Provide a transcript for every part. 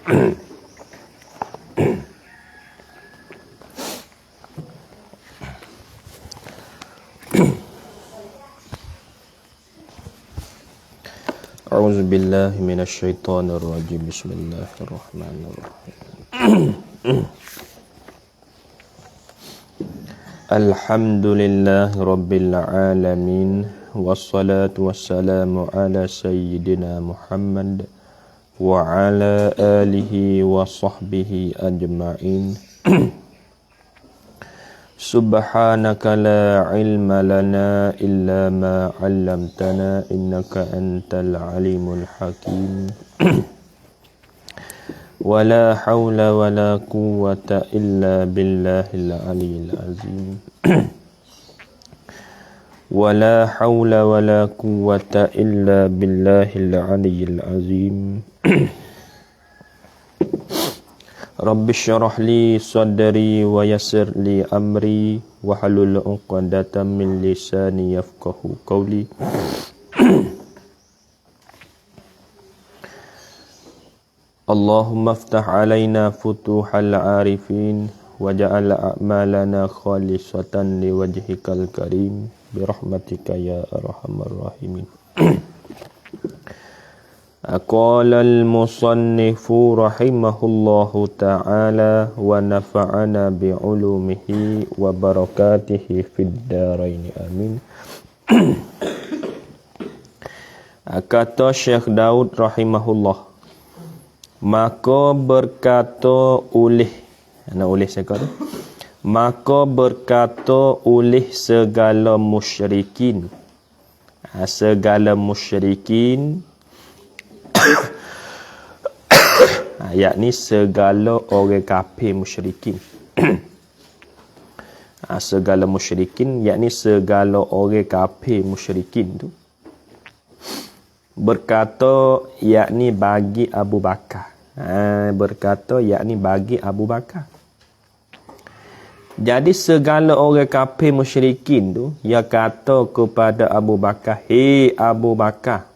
A'udzu billahi minasy syaithanir rajim. Bismillahirrahmanirrahim. Alhamdulillahi rabbil alamin. Wassalatu wassalamu ala sayyidina Muhammad wa ala alihi wa sahbihi ajma'in. Subhanaka la ilma lana illa ma 'allamtana innaka antal alimul hakim. Wala haula wala quwwata illa billahil aliyyil azim. Wala haula wala quwwata illa billahil aliyyil azim. Rabbi syrah li sadri wa yassir li amri wa halul 'uqdatam min lisani yafqahu qawli. Allahumma iftah alaina futuhal arifin waj'al a'malana khalisatan liwajhikal karim birahmatika ya arhamar rahimin. Qala al-musannifu rahimahullahu ta'ala wa nafa'ana bi'ulumihi wa barakatihi fid dharain amin. Kata Syekh Daud rahimahullah, maka berkata oleh siapa tu? Maka berkata oleh segala musyrikin, yakni segala orang kafir musyrikin. Segala musyrikin yakni segala orang kafir musyrikin tu berkata yakni bagi Abu Bakar. Berkata yakni bagi Abu Bakar. Jadi segala orang kafir musyrikin tu ia kata kepada Abu Bakar, "Hei Abu Bakar,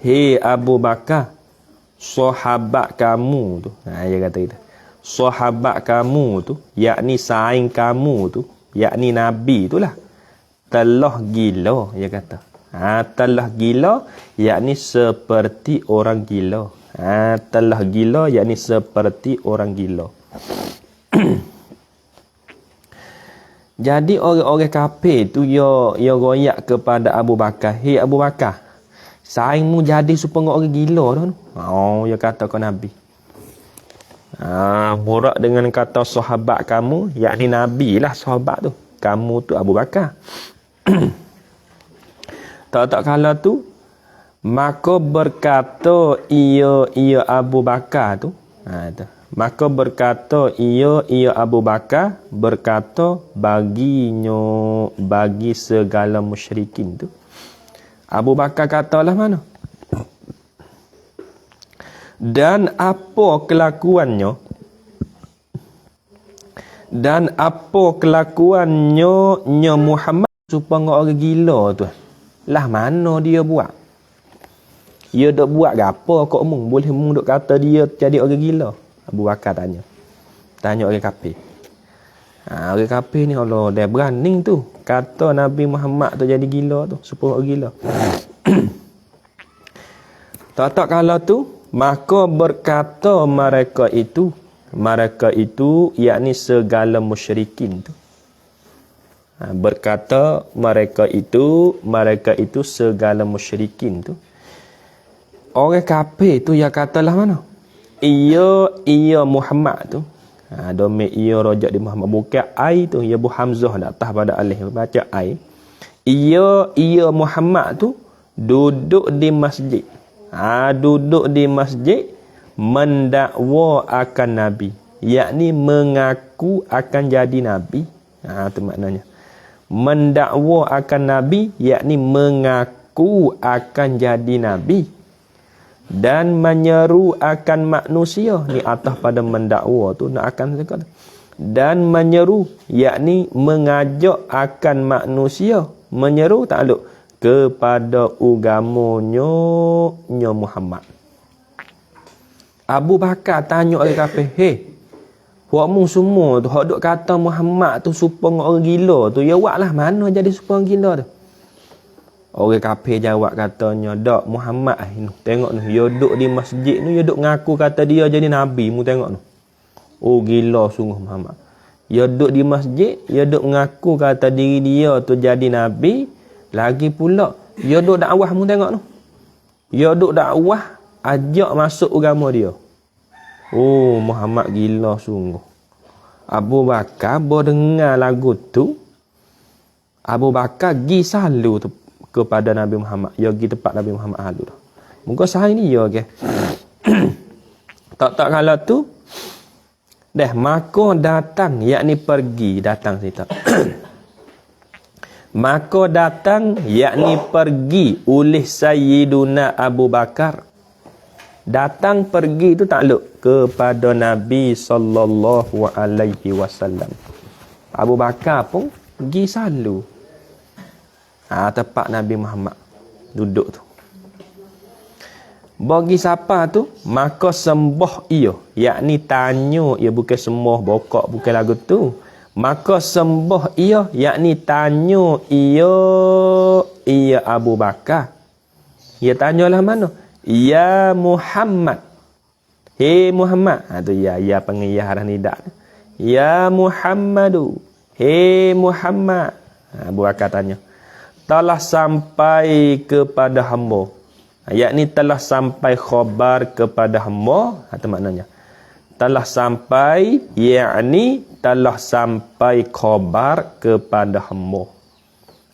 hei Abu Bakar, sahabat kamu tu," dia kata kita, sahabat kamu tu, yakni saing kamu tu, yakni Nabi tu lah, telah gila, dia kata. Telah gila, yakni seperti orang gila. Telah gila, yakni seperti orang gila. Jadi orang-orang kafir tu ia royak kepada Abu Bakar, "Hei Abu Bakar, saingmu jadi supaya orang gila tu." Dia kata ke Nabi. Murak dengan kata sahabat kamu, yakni Nabi lah sahabat tu. Kamu tu Abu Bakar. Tak kala tu, maka berkata ia Abu Bakar tu. Maka berkata ia Abu Bakar berkata bagi segala musyrikin tu. Abu Bakar katalah mana? Dan apa kelakuannya Muhammad supaya orang gila tu. Lah mana dia buat? Dia dok buat gapo kok mung boleh mung dok kata dia jadi orang gila? Abu Bakar tanya orang kafir. Orang kafir ni Allah dia berani tu kata Nabi Muhammad tu jadi gila tu, supaya orang gila. Tak kala tu, maka berkata mereka itu yakni segala musyrikin tu. Berkata mereka itu segala musyrikin tu. Orang kafir tu ya katalah mana? Ia Muhammad tu. Domik ia rojak di Muhammad, bukan ai tu, ia Bu Hamzah dak atas pada alif baca ai. Ia Muhammad tu duduk di masjid. Duduk di masjid mendakwa akan Nabi, yakni mengaku akan jadi Nabi. Tu maknanya. Mendakwa akan Nabi, yakni mengaku akan jadi Nabi. Dan menyeru akan manusia, ni atas pada mendakwa tu nak akan dekat. Dan menyeru, yakni mengajak akan manusia, menyeru takluk kepada agamanya Muhammad. Abu Bakar tanya orang kafir, "Hei, wakmu semua tu hok duk kata Muhammad tu serupa dengan orang gila tu, ya waklah mana jadi serupa orang gila tu?" Orang kafir jawab katanya, "Dak Muhammad ni, tengok ni, dia duk di masjid ni, dia duk ngaku kata dia jadi nabi, mu tengok ni. Oh gila sungguh Muhammad. Dia duk di masjid, dia duk ngaku kata diri dia tu jadi nabi, lagi pula dia duk dakwah, mu tengok ni. Dia duk dakwah ajak masuk agama dia. Oh, Muhammad gila sungguh." Abu Bakar dengar lagu tu, Abu Bakar pergi salu tu kepada Nabi Muhammad. Dia pergi tempat Nabi Muhammad halu tu. Muka sehari ni ya ke. Tak kalau tu dah maka datang, yakni pergi, datang cerita. Maka datang, yakni pergi oleh Sayyiduna Abu Bakar. Datang pergi itu takluk kepada Nabi sallallahu alaihi wasallam. Abu Bakar pun pergi salu. Tempat Nabi Muhammad duduk tu. Bagi siapa tu? Maka sembah ia, yakni tanya ia, bukan sembah bokok, bukan lagu tu. Maka sembah ia, yakni tanya ia Abu Bakar. Ia tanyalah mana? Ya Muhammad. Hei Muhammad. Tu ya panggil ya harah nidak. Ya Muhammadu. Hei Muhammad. Abu Bakar tanya. Telah sampai kepada hamba. Yakni telah sampai khabar kepada hamba. Itu maknanya. Telah sampai, yakni telah sampai khabar kepada hamba.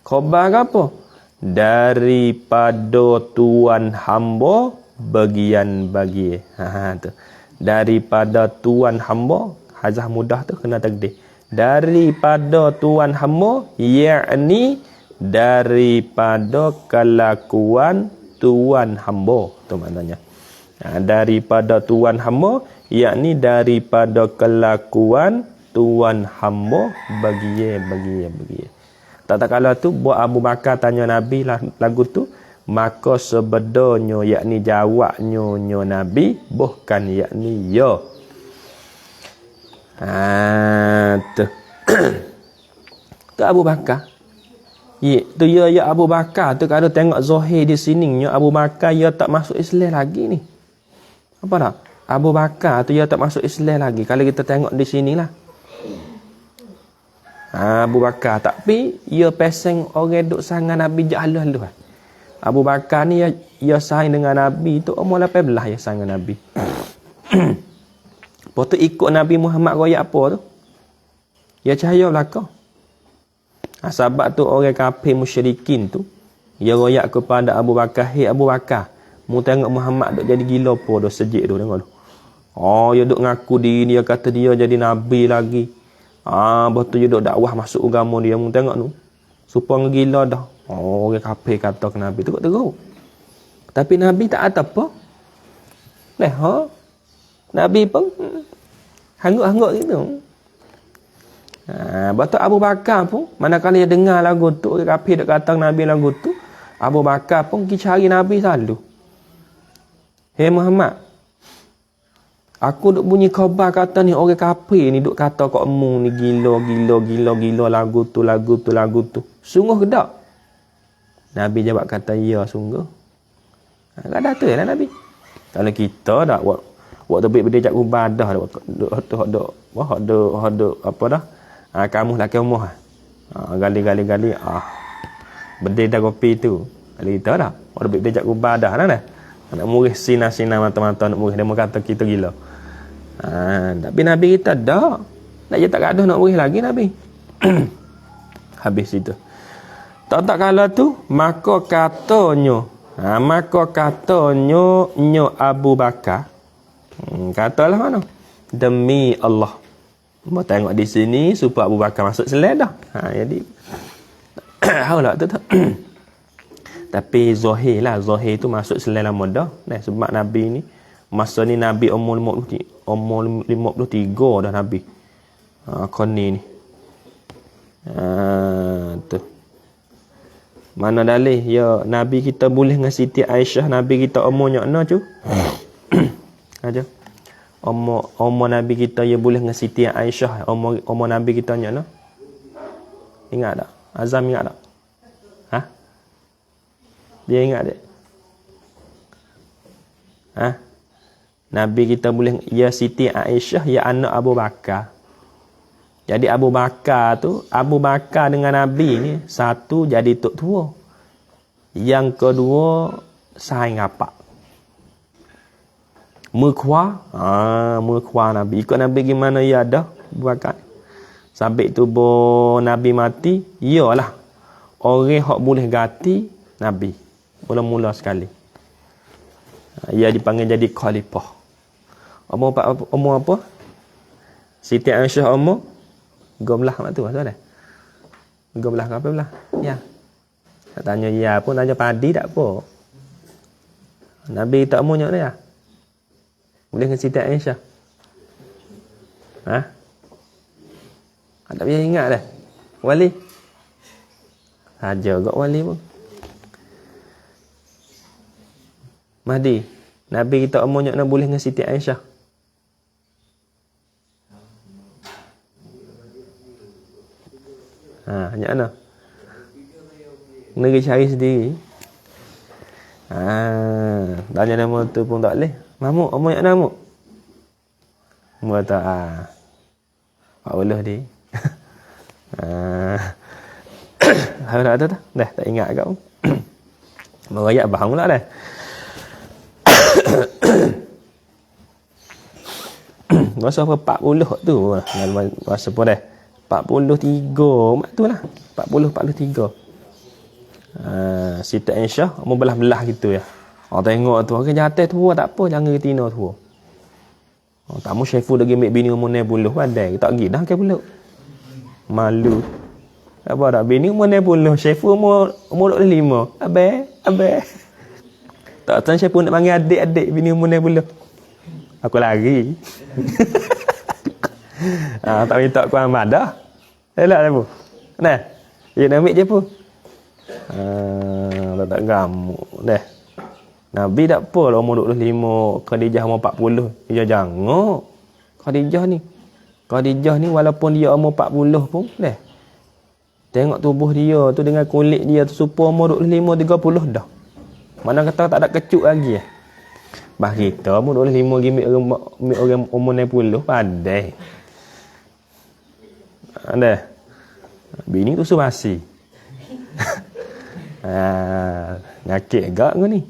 Khabar apa? Daripada Tuan hamba bagian-bagian. Tu. Daripada Tuan hamba, hazah mudah tu kena takdir. Daripada Tuan hamba, yakni daripada kelakuan Tuan hamba. Tu maknanya. Daripada Tuan hamba, yakni daripada kelakuan Tuan hamba bagian. Tak kala tu buat Abu Bakar tanya Nabi lagu tu, maka sebenarnya yakni jawabnya Nabi bukan yakni ya. Tu. Tu Abu Bakar. Tu ya Abu Bakar tu kalau tengok zahir di sini Abu Bakar ya tak masuk Islam lagi ni. Apa tak? Abu Bakar tu ya tak masuk Islam lagi kalau kita tengok di sinilah. Abu Bakar tapi ia peseng orang duk sangat Nabi jahalu-halu. Abu Bakar ni ia saing dengan Nabi tu umur 18 ya saing dengan Nabi. Lepas tu ikut Nabi Muhammad royak apa tu? Ya cahaya belaka. Sebab tu orang kafir musyrikin tu ia royak kepada Abu Bakar, "Hei Abu Bakar, mu tengok Muhammad duk jadi gila apa dah sejik tu tengok tu. Oh, dia duk ngaku diri dia kata dia jadi nabi lagi. Betul dia duk dakwah masuk agama dia. Mu tengok tu. Supaya gila dah." Oh, orang kafir kata ke Nabi teruk. Tapi Nabi tak ada apa. Nabi pun hanggut-hanggut gitu. Betul Abu Bakar pun manakala dia dengar lagu tu, orang kafir duk kata Nabi lagu tu, Abu Bakar pun pergi cari Nabi selalu. "Hei Muhammad, aku duk bunyi khabar kata ni orang kafir ni duk kata kat mu ni gila lagu tu. Sungguh ke tak?" Nabi jawab kata, "Ya sungguh." Tak ada tu lah Nabi. Kalau kita dak waktu berdiri jak ibadah dak apa dah? Kamu laki umur. Gali. Berdiri dah kopi tu. Kalau kita dah waktu berdiri jak ibadah dah. Nak murih sina-sina mata-mata nak murih dia kata kita gila. Tapi Nabi kita dah. Nak je tak ada nak murih lagi Nabi. Habis itu. Tak kala tu maka katanya Abu Bakar. Katalah mana? Demi Allah. Mau tengok di sini supaya Abu Bakar masuk Islam dah. Jadi haulah tu. Tapi zahir tu masuk Islam lama dah. Sebab Nabi ni masa ni Nabi umur 53 dah Nabi. Koni ni. Tu. Mana dalih ya Nabi kita boleh dengan Siti Aisyah Nabi kita umurnya ana cu. Aja. Umur Nabi kita ya boleh dengan Siti Aisyah. Umur Nabi kita nya no. Ingat tak? Azam ingat tak? Ha? Dia ingat tak? Ha? Nabi kita boleh ya Siti Aisyah ya anak Abu Bakar. Jadi Abu Bakar dengan Nabi ni satu jadi tok tua. Yang kedua saing rapat. Murkhwa Nabi. Ikut Nabi gimana ya ada Abu Bakar. Sampai tu Nabi mati, iyalah orang hak boleh ganti Nabi. Mula-mula sekali. Ia dipanggil jadi khalifah. Umur apa? Siti Aisyah umur 13 mak tu betul tak? 13 ke apa belah? Ya. Tak tanya ya pun tanya padi tak apa. Nabi tak umurnya dia. Boleh dengan Siti Aisyah. Ha? Tak payah ingat dah. Wali. Saja gak wali pun. Mahdi. Nabi kita umurnya nak boleh dengan Siti Aisyah. Hanya mana? Negeri cari sendiri. Tanya nama tu pun tak boleh. Mahmud, umurnya nama. Umur tak. 40 dia. Harus ada tak? Dah tak ingat agak pun. Merayak bahang pula dah. Masa apa 40 tu. Masa pun dah. 43 mak tu lah. 43. Siti Aisyah umur belah-belah gitu ya. Orang tengok tu orang jatuh tua tak apa, jangan retina tua. Tak mau Syaiful lagi ambil bini umur 60 pandai. Tak pergi dah ke pula. Malu. Apa dak bini umur 60, Syaiful umur 25. Abang. Tak tahu Syaiful nak panggil adik-adik bini umur 60. Aku lari. Tak minta aku amat dah. Elak dah pun. Nah. Dia nak ambil je pun. Tak gamuk dah. Nabi tak apa lah umur 25, Khadijah umur 40. Dia jangan. Khadijah ni walaupun dia umur 40 pun dah. Tengok tubuh dia tu dengan kulit dia tu serupa umur 25, 30 dah. Mana kata tak ada kecut lagi eh. Bah kita umur 25 gimik orang umur 60 pandai. Ada. Bini tu subasi. Ngakik agak kau ni.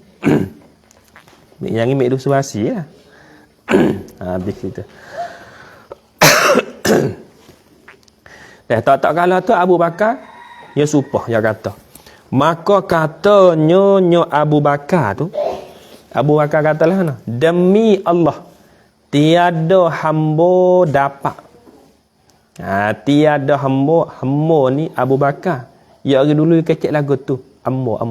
Yang ni mek tu subasi lah. Habis kita. Tak kalah tu Abu Bakar dia supah dia kata. Maka katanya Abu Bakar tu katalah mana? Demi Allah tiada hamba dapat. Tiada hamba ni Abu Bakar. Ya hari dulu kecek lagu tu. Ammo.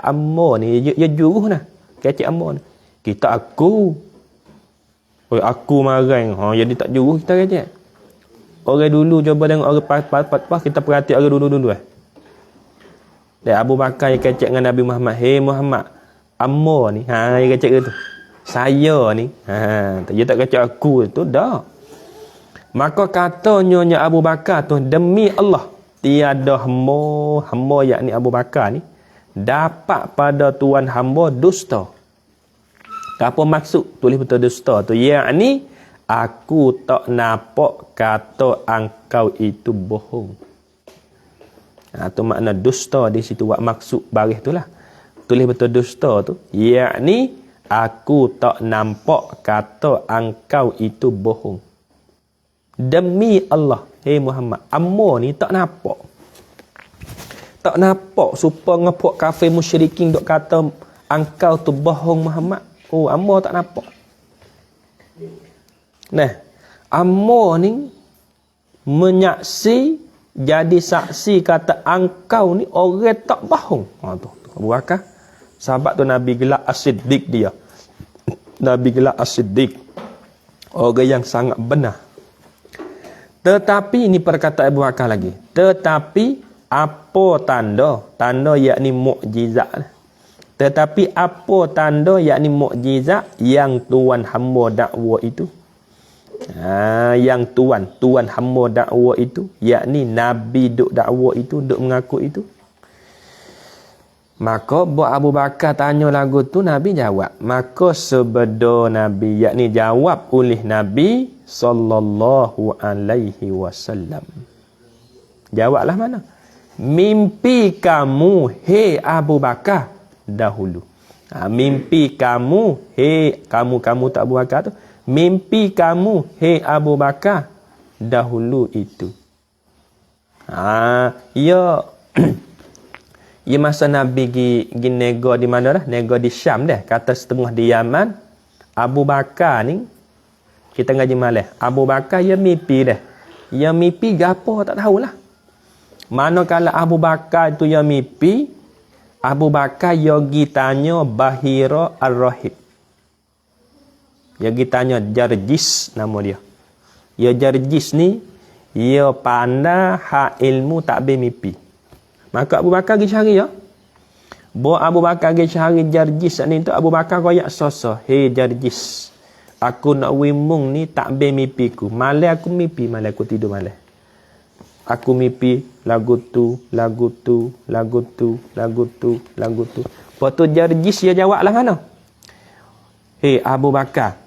Ammo ni dia juruh nah. Kecek ammo ni. Kita aku. Aku marang. Jadi tak juruh kita kecek. Orang dulu cuba tengok orang pas kita perhati orang dulu Dan Abu Bakar yang kecek dengan Nabi Muhammad. Hei Muhammad, ammo ni. Dia kecek tu. Saya ni. Dia tak kecek aku tu dah. Maka katanya Abu Bakar tu demi Allah tiada hamba yakni Abu Bakar ni dapat pada tuan hamba dusta. Apa maksud tulis betul dusta tu? Yakni aku tak nampak kata engkau itu bohong. Tu makna dusta di situ. Buat maksud baris tu lah. Tulis betul dusta tu. Yakni aku tak nampak kata engkau itu bohong. Demi Allah, hei Muhammad, ammo ni tak nampak. Tak nampak supaya ngepok kafir musyrikin dok kata engkau tu bohong Muhammad. Ammo tak nampak. Nah, ammo ni menyaksi jadi saksi kata engkau ni orang tak bohong. Tu Abu Bakar. Sahabat tu Nabi gelar As-Siddiq dia. Nabi gelar As-Siddiq. Orang yang sangat benar. Tetapi ini perkataan Abu Bakar lagi. Tetapi apa tanda? Tanda yakni mukjizat. Tetapi apa tanda yakni mukjizat yang tuan hamba dakwa itu Yang tuan hamba dakwa itu, yakni Nabi duk dakwa itu, duk mengaku itu. Maka buat Abu Bakar tanya lagu tu, Nabi jawab. Maka sebeda Nabi, yakni jawab oleh Nabi sallallahu alaihi wasallam. Jawablah mana? Mimpi kamu, hei Abu Bakar, dahulu. Mimpi kamu, hei kamu tak Abu Bakar tu. Mimpi kamu, hei Abu Bakar, dahulu itu. Ya ya masa Nabi gi nego di mana dah? Nego di Syam dah. Kata setengah di Yaman. Abu Bakar ni, kita ngaji malam. Abu Bakar ya mimpi dah. Ya mimpi gapo tak tahulah. Manakala Abu Bakar tu ya mimpi, Abu Bakar ya gi tanya Bahira Ar-Rahib. Ya gi tanya Jarjis nama dia. Ya Jarjis ni, ya pandai hak ilmu takbir mimpi. Maka Abu Bakar pergi cari ya. Bawa Abu Bakar pergi cari Jarjis ni tu, Abu Bakar koyak sosa. Hei Jarjis, aku nak wimung ni takbir mimpiku. Malam aku mimpi, malam aku tidur malam. Aku mimpi lagu tu, lagu tu, lagu tu, lagu tu, lagu tu. Lepas tu Jarjis dia jawab lah mana? Hei Abu Bakar,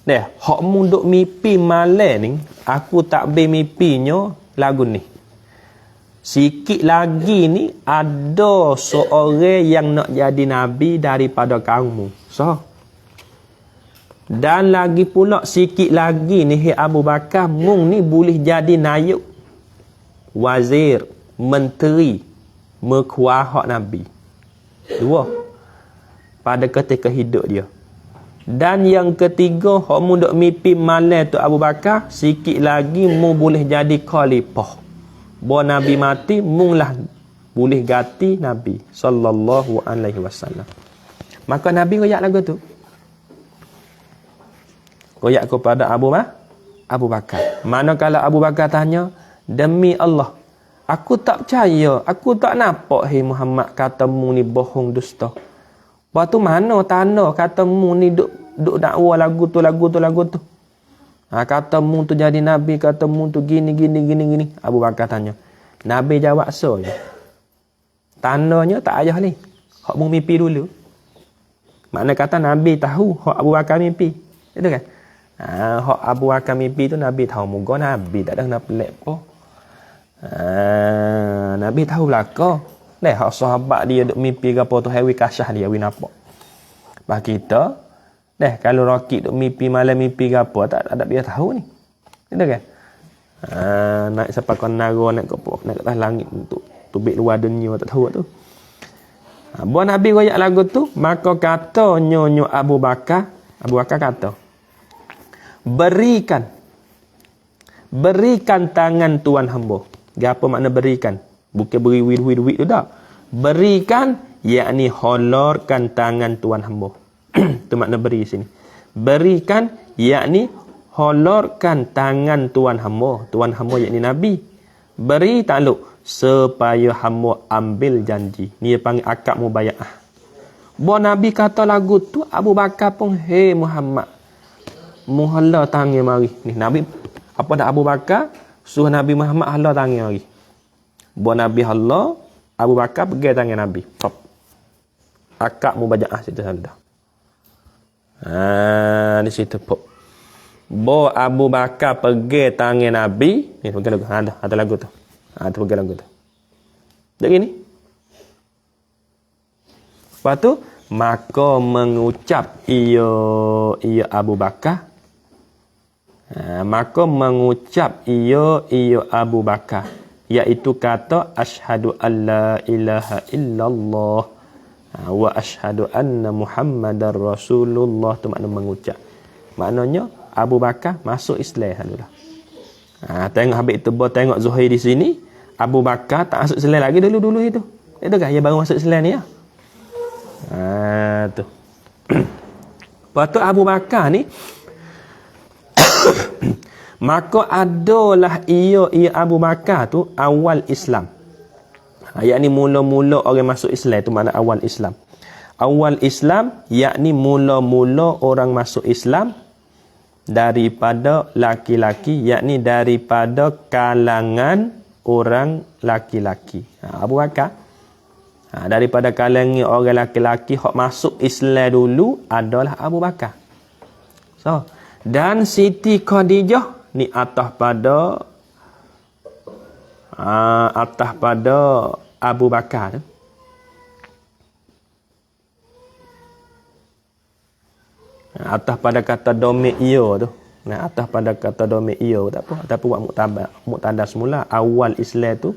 deh, hak mu duk mimpi malam ni, aku takbir mimpinya lagu ni. Sikit lagi ni ada seorang yang nak jadi Nabi daripada kaummu. So, dan lagi pula sikit lagi ni, hei Abu Bakar, mung ni boleh jadi naib, wazir, menteri, mekuah Nabi. Dua. Pada ketika hidup dia. Dan yang ketiga, hak mu duk mimpi malam tu Abu Bakar, sikit lagi mu boleh jadi khalifah. Bahawa Nabi mati, munglah boleh ganti Nabi sallallahu alaihi wasallam. Maka Nabi royak lagu tu. Royak kepada Abu Bakar. Manakala Abu Bakar tanya, demi Allah, aku tak percaya, aku tak nampak hei Muhammad katamu ni bohong dusta. Lepas tu mana tanda katamu ni duk dakwa lagu tu. Katamu tu jadi Nabi, katamu tu gini. Abu Bakar tanya. Nabi jawab so je. Tandanya tak ayah ni. Hak mu mimpi dulu. Makna kata Nabi tahu hak Abu Bakar mimpi. Itu kan? Hak Abu Bakar mimpi tu Nabi tahu. Moga Nabi tak ada nak pelik pun. Nabi tahu belaka. Hak sahabat dia duk mimpi ke apa tu, hawi kasyah dia, hawi nampak. Bah kita, kalau rakit duk mimpi malam mimpi ke apa, tak ada dia tahu ni. Itu kan? Naik sampai kau nara, naik ke atas langit untuk tubik luar dunia, tak tahu tu. Buat Nabi royak lagu tu, maka kata nyonya Abu Bakar kata, berikan tangan tuan hamba. Apa makna berikan? Bukan beri duit tu tak. Berikan, yakni holorkan tangan tuan hamba. Itu makna beri sini. Berikan, yakni holorkan tangan tuan hamba. Tuan hamba yakni Nabi. Beri takluk supaya hamba ambil janji. Ni dia panggil akad mubaya'ah. Buat Nabi kata lagu tu, Abu Bakar pun, hei Muhammad, muhala tangan mari. Ni Nabi, apa dah Abu Bakar suruh Nabi Muhammad hala tangan mari. Buat Nabi hala, Abu Bakar pegang tangan Nabi. Pop. Akad mubaya'ah situ dah. Di situ pop. Bo Abu Bakar pegang tangan Nabi. Ni pegang lagu. Ada lagu tu. Tu pegang lagu tu. Jadi ni. Lepas tu, maka mengucap ia Abu Bakar. Maka mengucap ia Abu Bakar, iaitu kata asyhadu alla ilaha illallah wa asyhadu anna Muhammadar Rasulullah. Tu makna mengucap. Maknanya Abu Bakar masuk Islam dulu dah. Tengok habis itu tengok Zuhair di sini, Abu Bakar tak masuk Islam lagi dulu itu. Itu kan dia baru masuk Islam ni ya. Tu. Lepas tu Abu Bakar ni maka adalah ia Abu Bakar tu awal Islam. Yakni mula-mula orang masuk Islam, tu makna awal Islam. Awal Islam yakni mula-mula orang masuk Islam. daripada laki-laki, yakni daripada kalangan orang laki-laki. Abu Bakar. Daripada kalangan orang laki-laki hak masuk Islam dulu adalah Abu Bakar. So, dan Siti Khadijah ni atas pada Abu Bakar tu. Atas pada kata domek ia tu. Atas pada kata domek ia tak apa. Tapi buat muktada semula awal Islam tu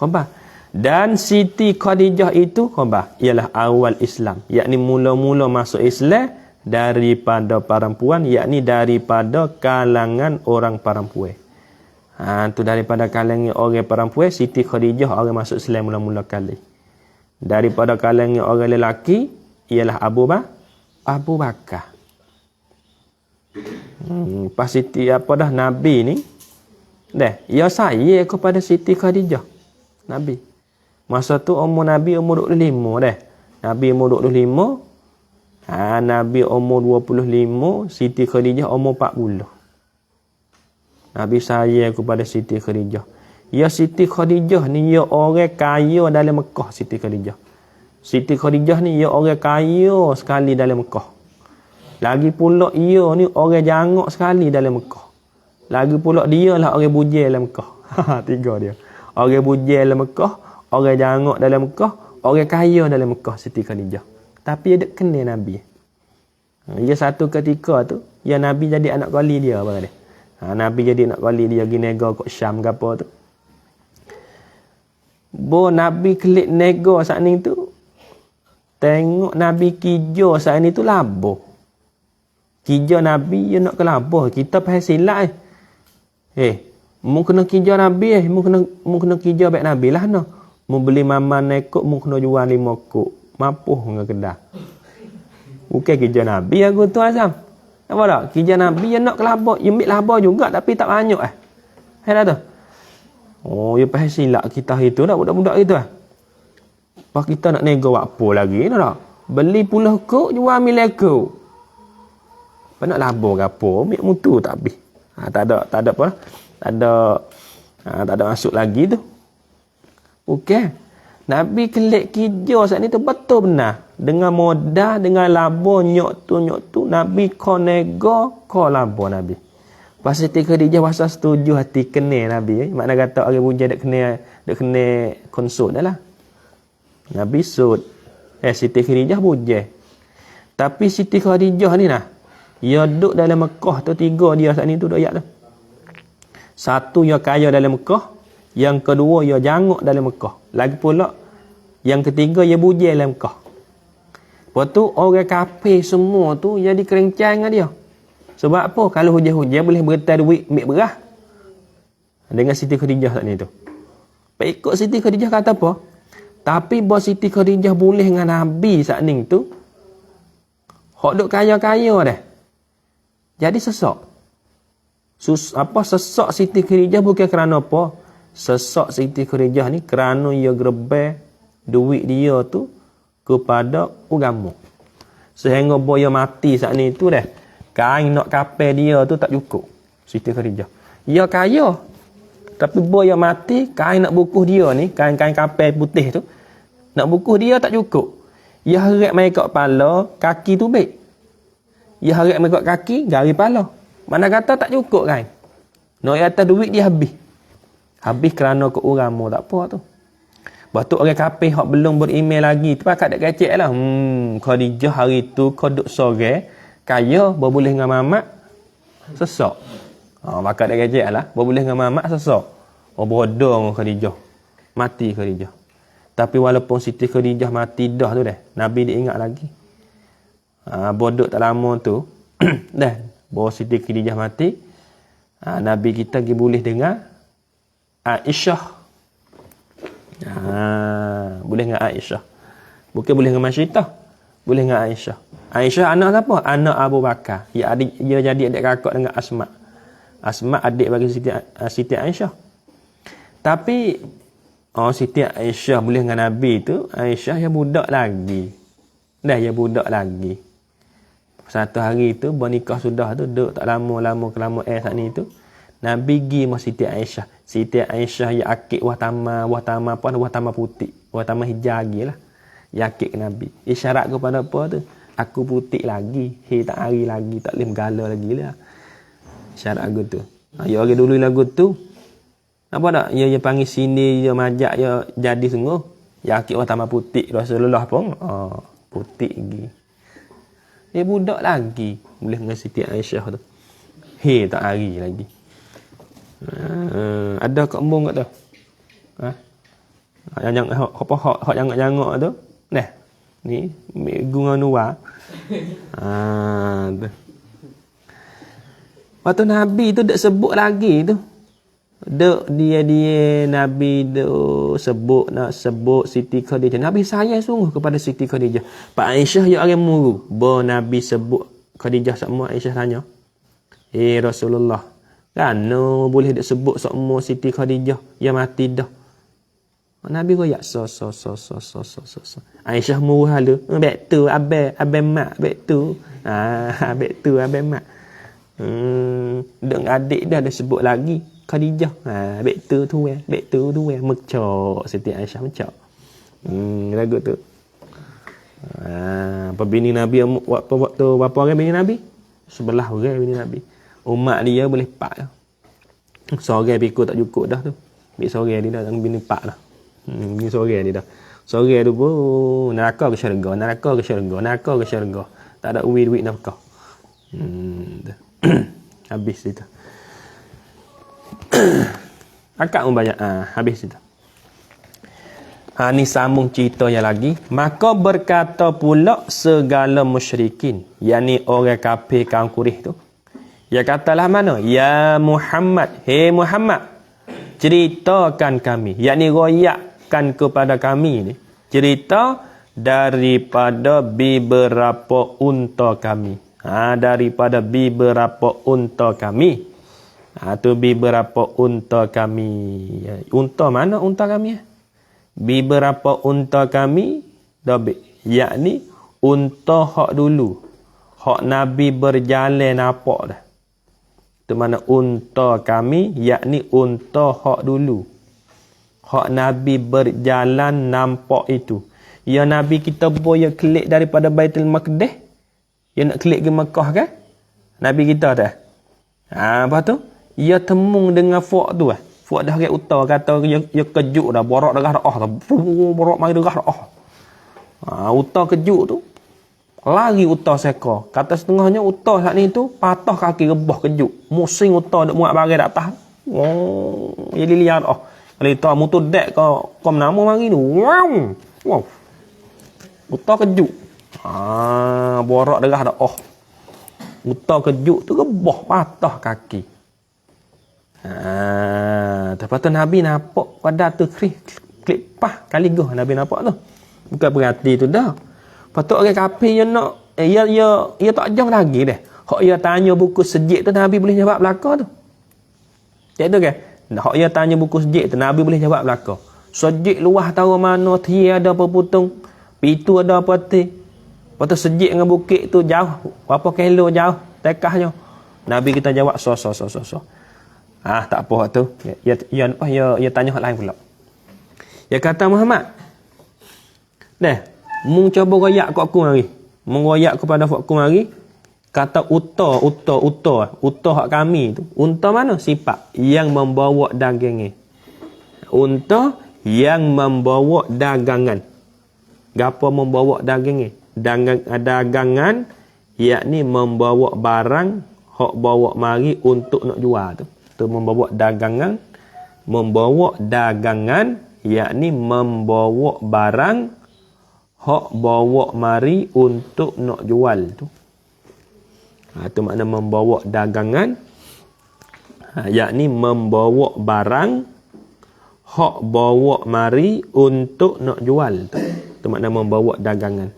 khabar. Dan Siti Khadijah itu khabar ialah awal Islam, yakni mula-mula masuk Islam daripada perempuan, yakni daripada kalangan orang perempuan. Tu daripada kalangan orang perempuan, Siti Khadijah orang masuk Islam mula-mula kali. Daripada kalangan orang lelaki ialah Abu Bakar. Pas Siti Nabi ni ya saya kepada Siti Khadijah Nabi. Masa tu umur Nabi umur 25 dah. Nabi umur 25. Nabi umur 25, Siti Khadijah umur 40. Nabi saya kepada Siti Khadijah. Ya Siti Khadijah ni ya orang kaya dalam Mekah. Siti Khadijah ni ya orang kaya sekali dalam Mekah. Lagi pula ia ni orang jangok sekali dalam Mekah. Lagi pula dia lah orang bujel dalam Mekah. Tiga dia. Orang bujel dalam Mekah, orang jangok dalam Mekah, orang kaya dalam Mekah, Siti Khadijah. Tapi dia tak kenal Nabi. Dia satu ketika tu, ya Nabi jadi anak kali dia apa dia. Nabi jadi anak kali dia pergi nego kat Syam ke apa tu. Nabi kelik nego saat ni tu. Tengok Nabi kijo saat ni tu labuh. Kijau Nabi dia nak kelabah. Kita faham silap mu kena kijau Nabi mu kena kijau baik Nabi lah no. Mu beli maman nekok mu kena jual 5 kok. Mampuh dengan kedah. Bukan kijau Nabi aku tu Azam. Apa tak? Kijau Nabi dia nak kelabah. Dia ambil labah juga tapi tak banyak dah tu. Oh, dia faham silap kita itu dah budak-budak itu Pas kita nak nego apa lagi tak? Beli 10 kok jual 9 kok. Nak labur ke apa, ambil mutu tak habis. Tak ada apa. Tak ada masuk lagi tu. Okey. Nabi kelik kijau saat ni tu betul benar. Dengan modal, dengan labur nyok tu Nabi ko nego, ko labur Nabi. Pas Siti Khadijah pasal setuju hati kenal Nabi. Makna kata orang bujang dak kena konsult dah lah. Nabi sud. Siti Khadijah bujang. Tapi Siti Khadijah ni ia duduk dalam Mekah tu 3 dia saat ni tu ayat tu. Satu ia kaya dalam Mekah, yang kedua ia jangok dalam Mekah. Lagi pula yang ketiga ia bujang dalam Mekah. Lepas tu orang kafir semua tu jadi kerencang dengan dia. Sebab apa? Kalau hujan-hujan boleh bertai duit ambil beras. Dengan Siti Khadijah saat ni tu. Ikut Siti Khadijah kata apa? Tapi bos Siti Khadijah boleh dengan Nabi saat ni tu. Hak duk kaya-kaya dah. Jadi sesak. Sesak Siti Khadijah bukan kerana apa? Sesak Siti Khadijah ni kerana ia gerbang duit dia tu kepada agama. Sehingga boya mati saat ni tu dah. Kain nak kapal dia tu tak cukup. Siti Khadijah. Ia kaya. Tapi boya mati, kain nak bukuh dia ni, kain-kain kapal putih tu, nak bukuh dia tak cukup. Ia harap main kat kepala, kaki tu baik. Ia harap mengikut kaki, gari pala. Mana kata tak cukup kan? Nak atas duit dia habis. Habis kerana keurama tak apa tu. Lepas tu orang kafir hak belum beriman lagi. Tu pakat dak kecek lah. Khadijah hari tu kau duk sore, kaya, boleh dengan mamak, sesak. Pakat dak kecek lah. Boleh dengan mamak, sesak. Bodoh Khadijah. Mati Khadijah. Tapi walaupun Siti Khadijah mati dah tu dah. Nabi dia ingat lagi. Bodoh tak lama tu dah bawa Siti Khadijah mati. Nabi kita pergi boleh dengar Aisyah. Boleh dengan Aisyah. Bukan boleh dengan Masyidah. Boleh dengan Aisyah. Aisyah anak siapa? Anak Abu Bakar. Dia jadi adik kakak dengan Asma. Asma adik bagi Siti Aisyah. Tapi Siti Aisyah boleh dengan Nabi tu, Aisyah yang budak lagi. Dah ya budak lagi. Satu hari tu bernikah sudah tu, duduk tak lama kelama saat ni tu. Nabi pergi sama Siti Aisyah. Siti Aisyah ya akik wah tama apa, wah tama putih, wah tama hijau lagi lah. Ya akik Nabi. Isyarat kepada apa tu? Aku putih lagi, tak hari lagi, tak boleh menggala lagi lah. Syarat lagu tu. Ya orang dulu lagu tu. Apa tak? Ya panggil sini, ya majak, ya jadi sungguh. Ya akik wah tama putih Rasulullah pun. Putih lagi. Dia budak lagi. Boleh dengan Siti Aisyah tu. Tak hari lagi. Ada kat embung kat tu. Hak jangak-jangak tu. Nah. Ni gunung nuwa. Tu. Waktu Nabi tu dak sebut lagi tu. Dek dia Nabi dek nak sebut Siti Khadijah. Nabi sayang sungguh kepada Siti Khadijah. Pak Aisyah ya orang muru. Nabi sebut Khadijah sama Aisyah tanya. Rasulullah, kan boleh dek sebut sama Siti Khadijah yang mati dah. Nabi royak so. Aisyah muru halu. Bek tu abe mak bek tu. Bek tu abe mak. Dek adik dah sebut lagi Khadijah. Bek tu mecok Siti Aisyah mecok. Lagu tu. Apa bini Nabi waktu berapa orang bini Nabi? 11 orang bini Nabi. Umat dia boleh 4. Seorang pikul tak cukup dah tu. Bik seorang dia dah bini 4 dah. Bini seorang dia dah. Seorang tu pun neraka ke syurga. Tak ada duit nafkah. Habis itu. Akak membayar. Habis itu. Ni sambung cerita yang lagi. Maka berkata pula segala musyrikin, yakni orang kafir kaum Quraisy tu. Ya katalah mana? Ya Muhammad, hei Muhammad, ceritakan kami, yakni royakkan kepada kami ni cerita daripada beberapa unta kami. Daripada beberapa unta kami. Tu beberapa unta kami. Unta mana unta kami? Beberapa unta kami, yakni unta hak dulu. Hak Nabi berjalan nampak dah. Itu mana unta kami, yakni unta hak dulu. Hak Nabi berjalan nampak itu. Ya Nabi kita boleh klik daripada Baitul Maqdis. Ya nak klik ke Mekah kan? Nabi kita dah. Apa tu? Ya temung dengan fok tu lah. Fok dah kayak utah kata ya kejut dah. Borak derah dah. Borak mari derah dah. Utah kejut tu. Lari utah seka. Kata setengahnya utah saat ni tu patah kaki rebah kejut. Musing utah nak muat bagai dak tahan. Ya liar dah. Kalau itu mutu dek kau nama mari tu. Wow. Utah kejut. Borak derah dah. Utah kejut tu rebah patah kaki. Lepas tu Nabi nampak pada tu klik pah kali gah Nabi nampak tu. Bukan berarti tu dah. Lepas tu orang kafir yang nak ia tak jauh lagi dah. Hak ia tanya buku sejik tu Nabi boleh jawab belaka tu. Cak tu kan? Hak ia tanya buku sejik tu Nabi boleh jawab belaka. Sejik luah tahu mana tiada berputung, pitu ada apa ti. Lepas tu sejik dengan bukit tu jauh, berapa kilo jauh tekahnya. Nabi kita jawab so. Tak apa tu. Ya tanya hak lain pula. Ya kata Muhammad. Mung coba royak kat aku mari. Mung royak kepada aku mari. Kata unta hak kami tu. Unta mana? Sifat yang membawa dagangnya. Unta yang membawa dagangan. Gapo membawa dagangnya? Dagangan yakni membawa barang hak bawa mari untuk nak jual tu. Tu membawa dagangan yakni membawa barang hak bawa mari untuk nak jual tu. Itu makna membawa dagangan yakni membawa barang hak bawa mari untuk nak jual tu. Itu makna membawa dagangan.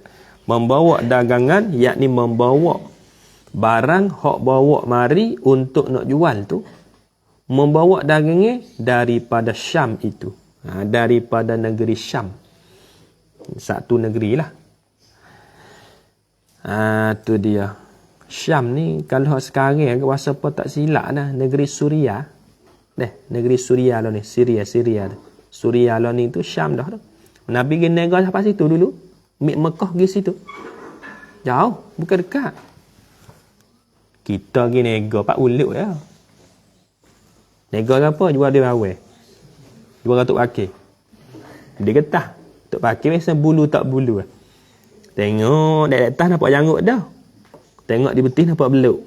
Membawa dagangan yakni membawa barang hak bawa mari untuk nak jual tu. Membawa dagangnya daripada Syam itu. Daripada negeri Syam. Satu negeri lah. Tu dia. Syam ni kalau sekarang kuasa apa tak silap dah negeri Suria. Negeri Suria lah ni, Syria tu. Suria lah ni tu Syam dah tu. Nabi pergi negara sampai situ dulu. Mekah pergi situ. Jauh, bukan dekat. Kita pergi negara Pak Ulik ya. Negara apa? Jual dia bawel. Jual ratuk pakai. Dia getah. Tok pakai biasa bulu tak bulu. Tengok dekat atas nampak janggut dah. Tengok di betis nampak beluk.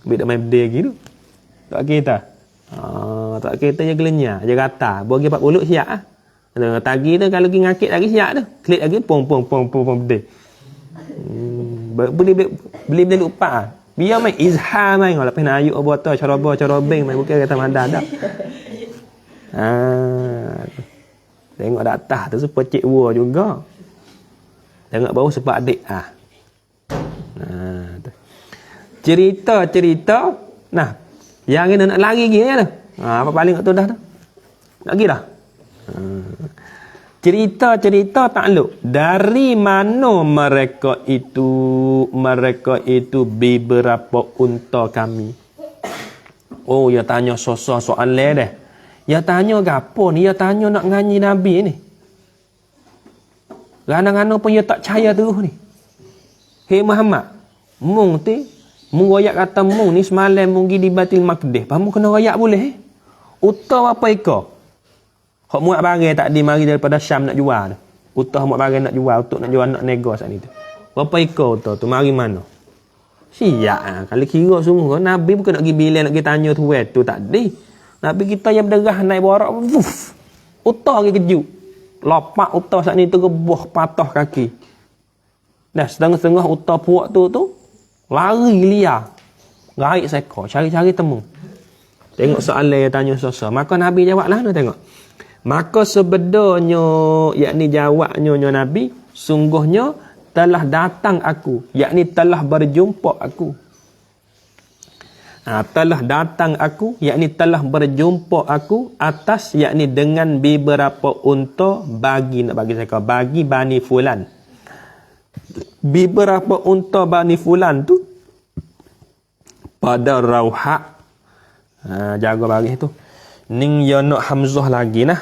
Ambil tak main berdeh lagi tu. Tak kita. Tak kita je gelenyar. Je rata. Bagi 40 siap lah. Tagi tu kalau pergi ngakit lagi siap tu. Klik lagi pong berdeh. Beli lupa lah. Biar main izhar main. Lepas nak ayuk botol. Cara beng main. Bukan kata mandar dah. Tengok kat atas tu sepah cik war juga. Tengok bawah sepah adik cerita. Nah, yang ni nak lari lagi ya tu. Apa paling kat tu dah tu. Nak pergi dah. Cerita takluk. Dari mana mereka itu beberapa unta kami. Oh, ya tanya soalan dah. Ya tanya gapo ni? Ya tanya nak nganyi Nabi ni. Gana-gana pun ya tak percaya terus ni. Hei Muhammad, mung royak kata mung ni semalam mung pergi di Baitul Maqdis. Pamu kena royak boleh? Utah apa ekor? Hak muat barang tak di mari daripada Syam nak jual. Utah muat barang nak jual, untuk nak jual nak nego saat ni tu. Berapa ekor utah tu mari mana? Siap kalau kira sungguh Nabi bukan nak pergi bilang nak pergi tanya tu tak di. Nabi kita yang berderah naik borak. Utah lagi kejut. Lopak utah saat ni tu gebuh patah kaki. Dah setengah-setengah utah puak tu lari liar. Gaik seekor. Cari-cari temu. Tengok soalan yang tanya sosa. Maka Nabi jawablah tu tengok. Maka sebenarnya yakni jawabnya Nabi. Sungguhnya telah datang aku. Yakni telah berjumpa aku. Telah datang aku, yakni telah berjumpa aku atas, yakni dengan beberapa unta bagi saya bagi Bani Fulan. Beberapa unta Bani Fulan tu pada Rauha. Jaga baris tu. Ning ya nak Hamzah lagi nah.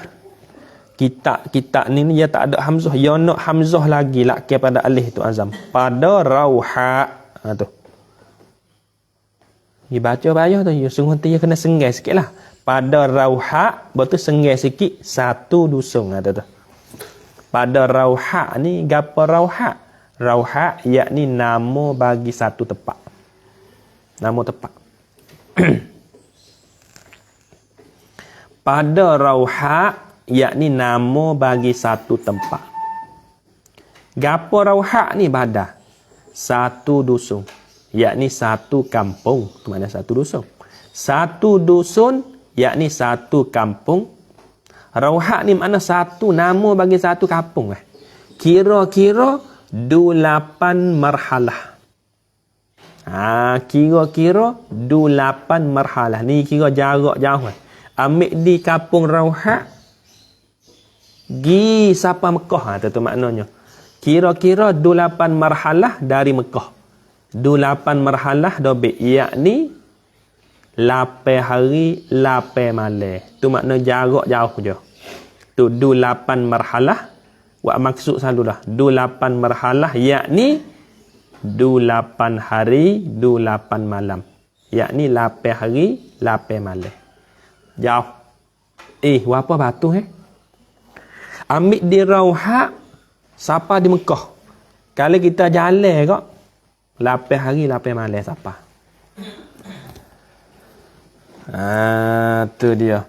Kita ni ya tak ada Hamzah, ya nak Hamzah lagi lah kepada alih tu azam. Pada Rauha. Tu. Dia baca bayar tu, sungguh dia kena sengai sikit lah. Pada Rauha, betul sengai sikit, satu dusung. Tu. Pada Rauha ni, gapa Rauha? Rauha, yakni nama bagi satu tempat. Nama tempat. Pada Rauha, yakni nama bagi satu tempat. Gapa Rauha ni badah? Satu dusung. Yakni satu kampung. Itu mana satu dusun? Satu dusun, yakni satu kampung. Rauha ni mana satu nama bagi satu kampung. Kira-kira 8 marhalah. Kira-kira 8 marhalah. Ni kira jarak jauh. Ambil di kampung Rauha. Gi sampai Mekah. Itu maknanya. Kira-kira 8 marhalah dari Mekah. 8 marhalah dobek, yakni 8 hari 8 malam. Tu makna jarak jauh je. Tu 8 marhalah. Wak maksud selalulah 8 marhalah, yakni 8 hari 8 malam. Yakni 8 hari 8 malam. Jauh. Apa batu Ambil di Rauha siapa di Mekah. Kalau kita jalan kok 8 hari 8 malam siapa? Tu dia.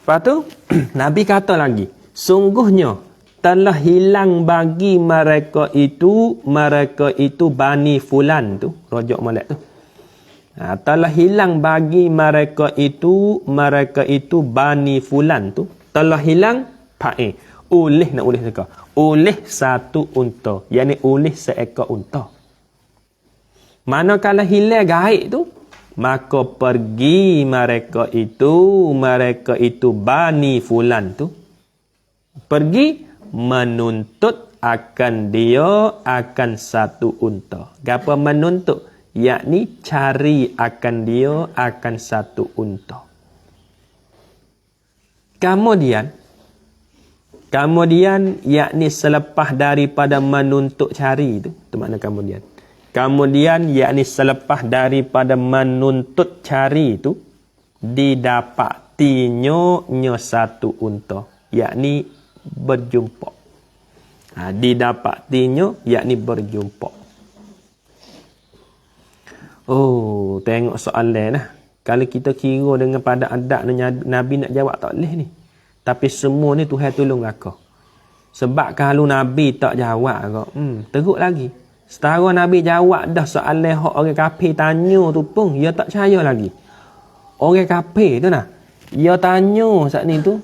Lepas tu Nabi kata lagi, sungguhnya telah hilang bagi mereka itu Bani Fulan tu, rojak molek tu. Telah hilang bagi mereka itu Bani Fulan tu, telah hilang oleh satu unta, yakni oleh seekor unta. Manakala hilang gaib tu, maka pergi mereka itu Bani Fulan tu pergi menuntut akan dia akan satu unta. Gapo menuntut? Yakni cari akan dia akan satu unta. Kemudian yakni selepas daripada menuntut cari itu makna kemudian. Kemudian yakni selepas daripada menuntut cari itu didapatinya satu unta, yakni berjumpa. Didapatinya yakni berjumpa. Oh, tengok soalan lah. Kalau kita kira dengan pada adat Nabi nak jawab tak boleh ni. Tapi semua ni Tuhan tolong aku. Sebab kalau Nabi tak jawab aku, teruk lagi. Setara Nabi jawab dah soalan hak orang kafir tanya tu pun, dia tak percaya lagi. Orang kafir tu nah, dia tanya saat ni tu,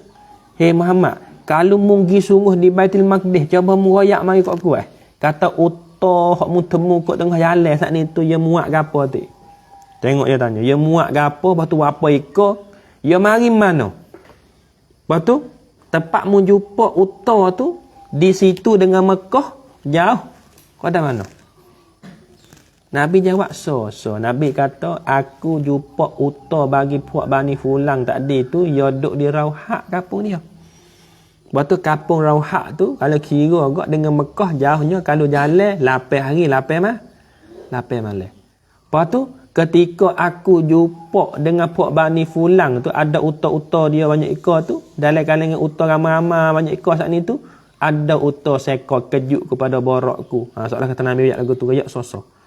"Hei Muhammad, kalau mungkin sungguh di Baitul Maqdis, cuba merayak mari kau kuat." Kata utah hak mu temu kat tengah jalan saat ni tu, dia muat gapo tu? Tengok dia tanya, dia muat gapo, lepas tu apa iko? Dia mari mana? Lepas tu, tempat mu jumpa utah tu, di situ dengan Mekah, jauh. Kau dah mana? Nabi jawab, so. Nabi kata, aku jumpa utah bagi puak Bani Fulang tadi tu, dia duduk di Rauhak kampung dia. Lepas tu kampung Rauhak tu, kalau kira agak dengan Mekah jauhnya, kalau jalan, 8 hari, 8 malam. Lepas tu, ketika aku jumpa dengan puak Bani Fulang tu, ada utah-utah dia banyak ekor tu, dalam kalangan utah ramai-ramai banyak ekor saat ni tu, ada utah seekor kejut kepada borakku. Soalan kata Nabi ayat lagu tu, ayat sosok.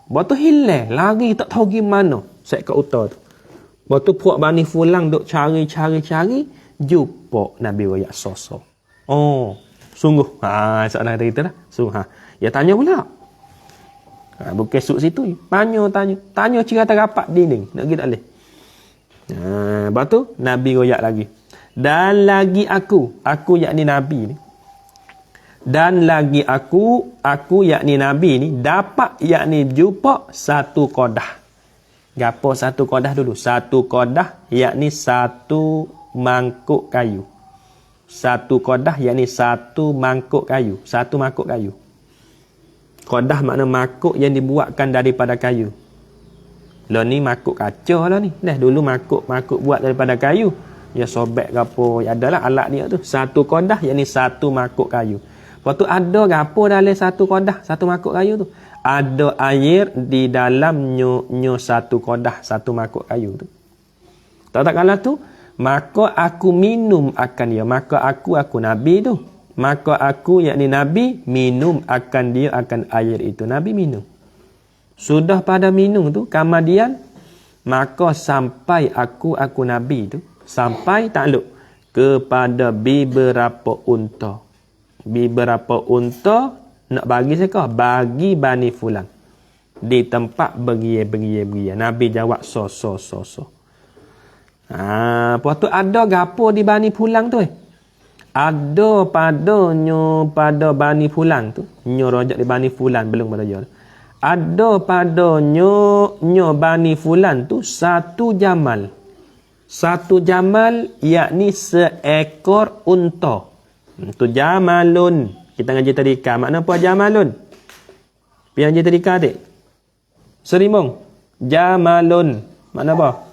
Lepas tu hilang, lari tak tahu gimana seekor utah tu. Lepas tu puak Bani Fulang duk cari, jumpa Nabi ayat sosok. Oh, sungguh. Soalan kata kita lah. Sungguh. Dia tanya pula. Bukan suk situ. Tanya cerita rapat dinding. Nak pergi tak boleh. Lepas tu, Nabi royak lagi. Dan lagi aku yakni Nabi ni. Dan lagi aku yakni Nabi ni, dapat yakni jumpa satu kodah. Gapo satu kodah dulu? Satu kodah yakni satu mangkuk kayu. Satu kodah yakni satu mangkuk kayu. Satu mangkuk kayu. Kodah makna makuk yang dibuatkan daripada kayu. Lah ni makuk kaca lah ni. Dah dulu makuk buat daripada kayu. Dia sobek ke apa. Adalah alat dia tu. Satu kodah yakni satu makuk kayu. Lepas tu ada apa dalam satu kodah, satu makuk kayu tu? Ada air di dalamnya satu kodah, satu makuk kayu tu. Tak kala tu, maka aku minum akan dia. Maka aku Nabi tu. Maka aku yakni Nabi minum akan dia akan air itu. Nabi minum. Sudah pada minum tu, kemudian maka sampai aku Nabi tu, sampai takluk kepada beberapa unta. Beberapa unta nak bagi siapa? Bagi Bani Fulang. Di tempat beria. Nabi jawab so. Lepas tu ada gapo di Bani Fulang tu Ada pada Bani Fulang tu. Nyo rojak di Bani Fulan belum pada dia. Ada pada nyo Bani Fulan tu satu jamal. Satu jamal yakni seekor unta. Itu jamalun. Kita ngaji tadika. Makna apa jamalun? Pian ngaji tadika adik? Serimung. Jamalun. Makna apa?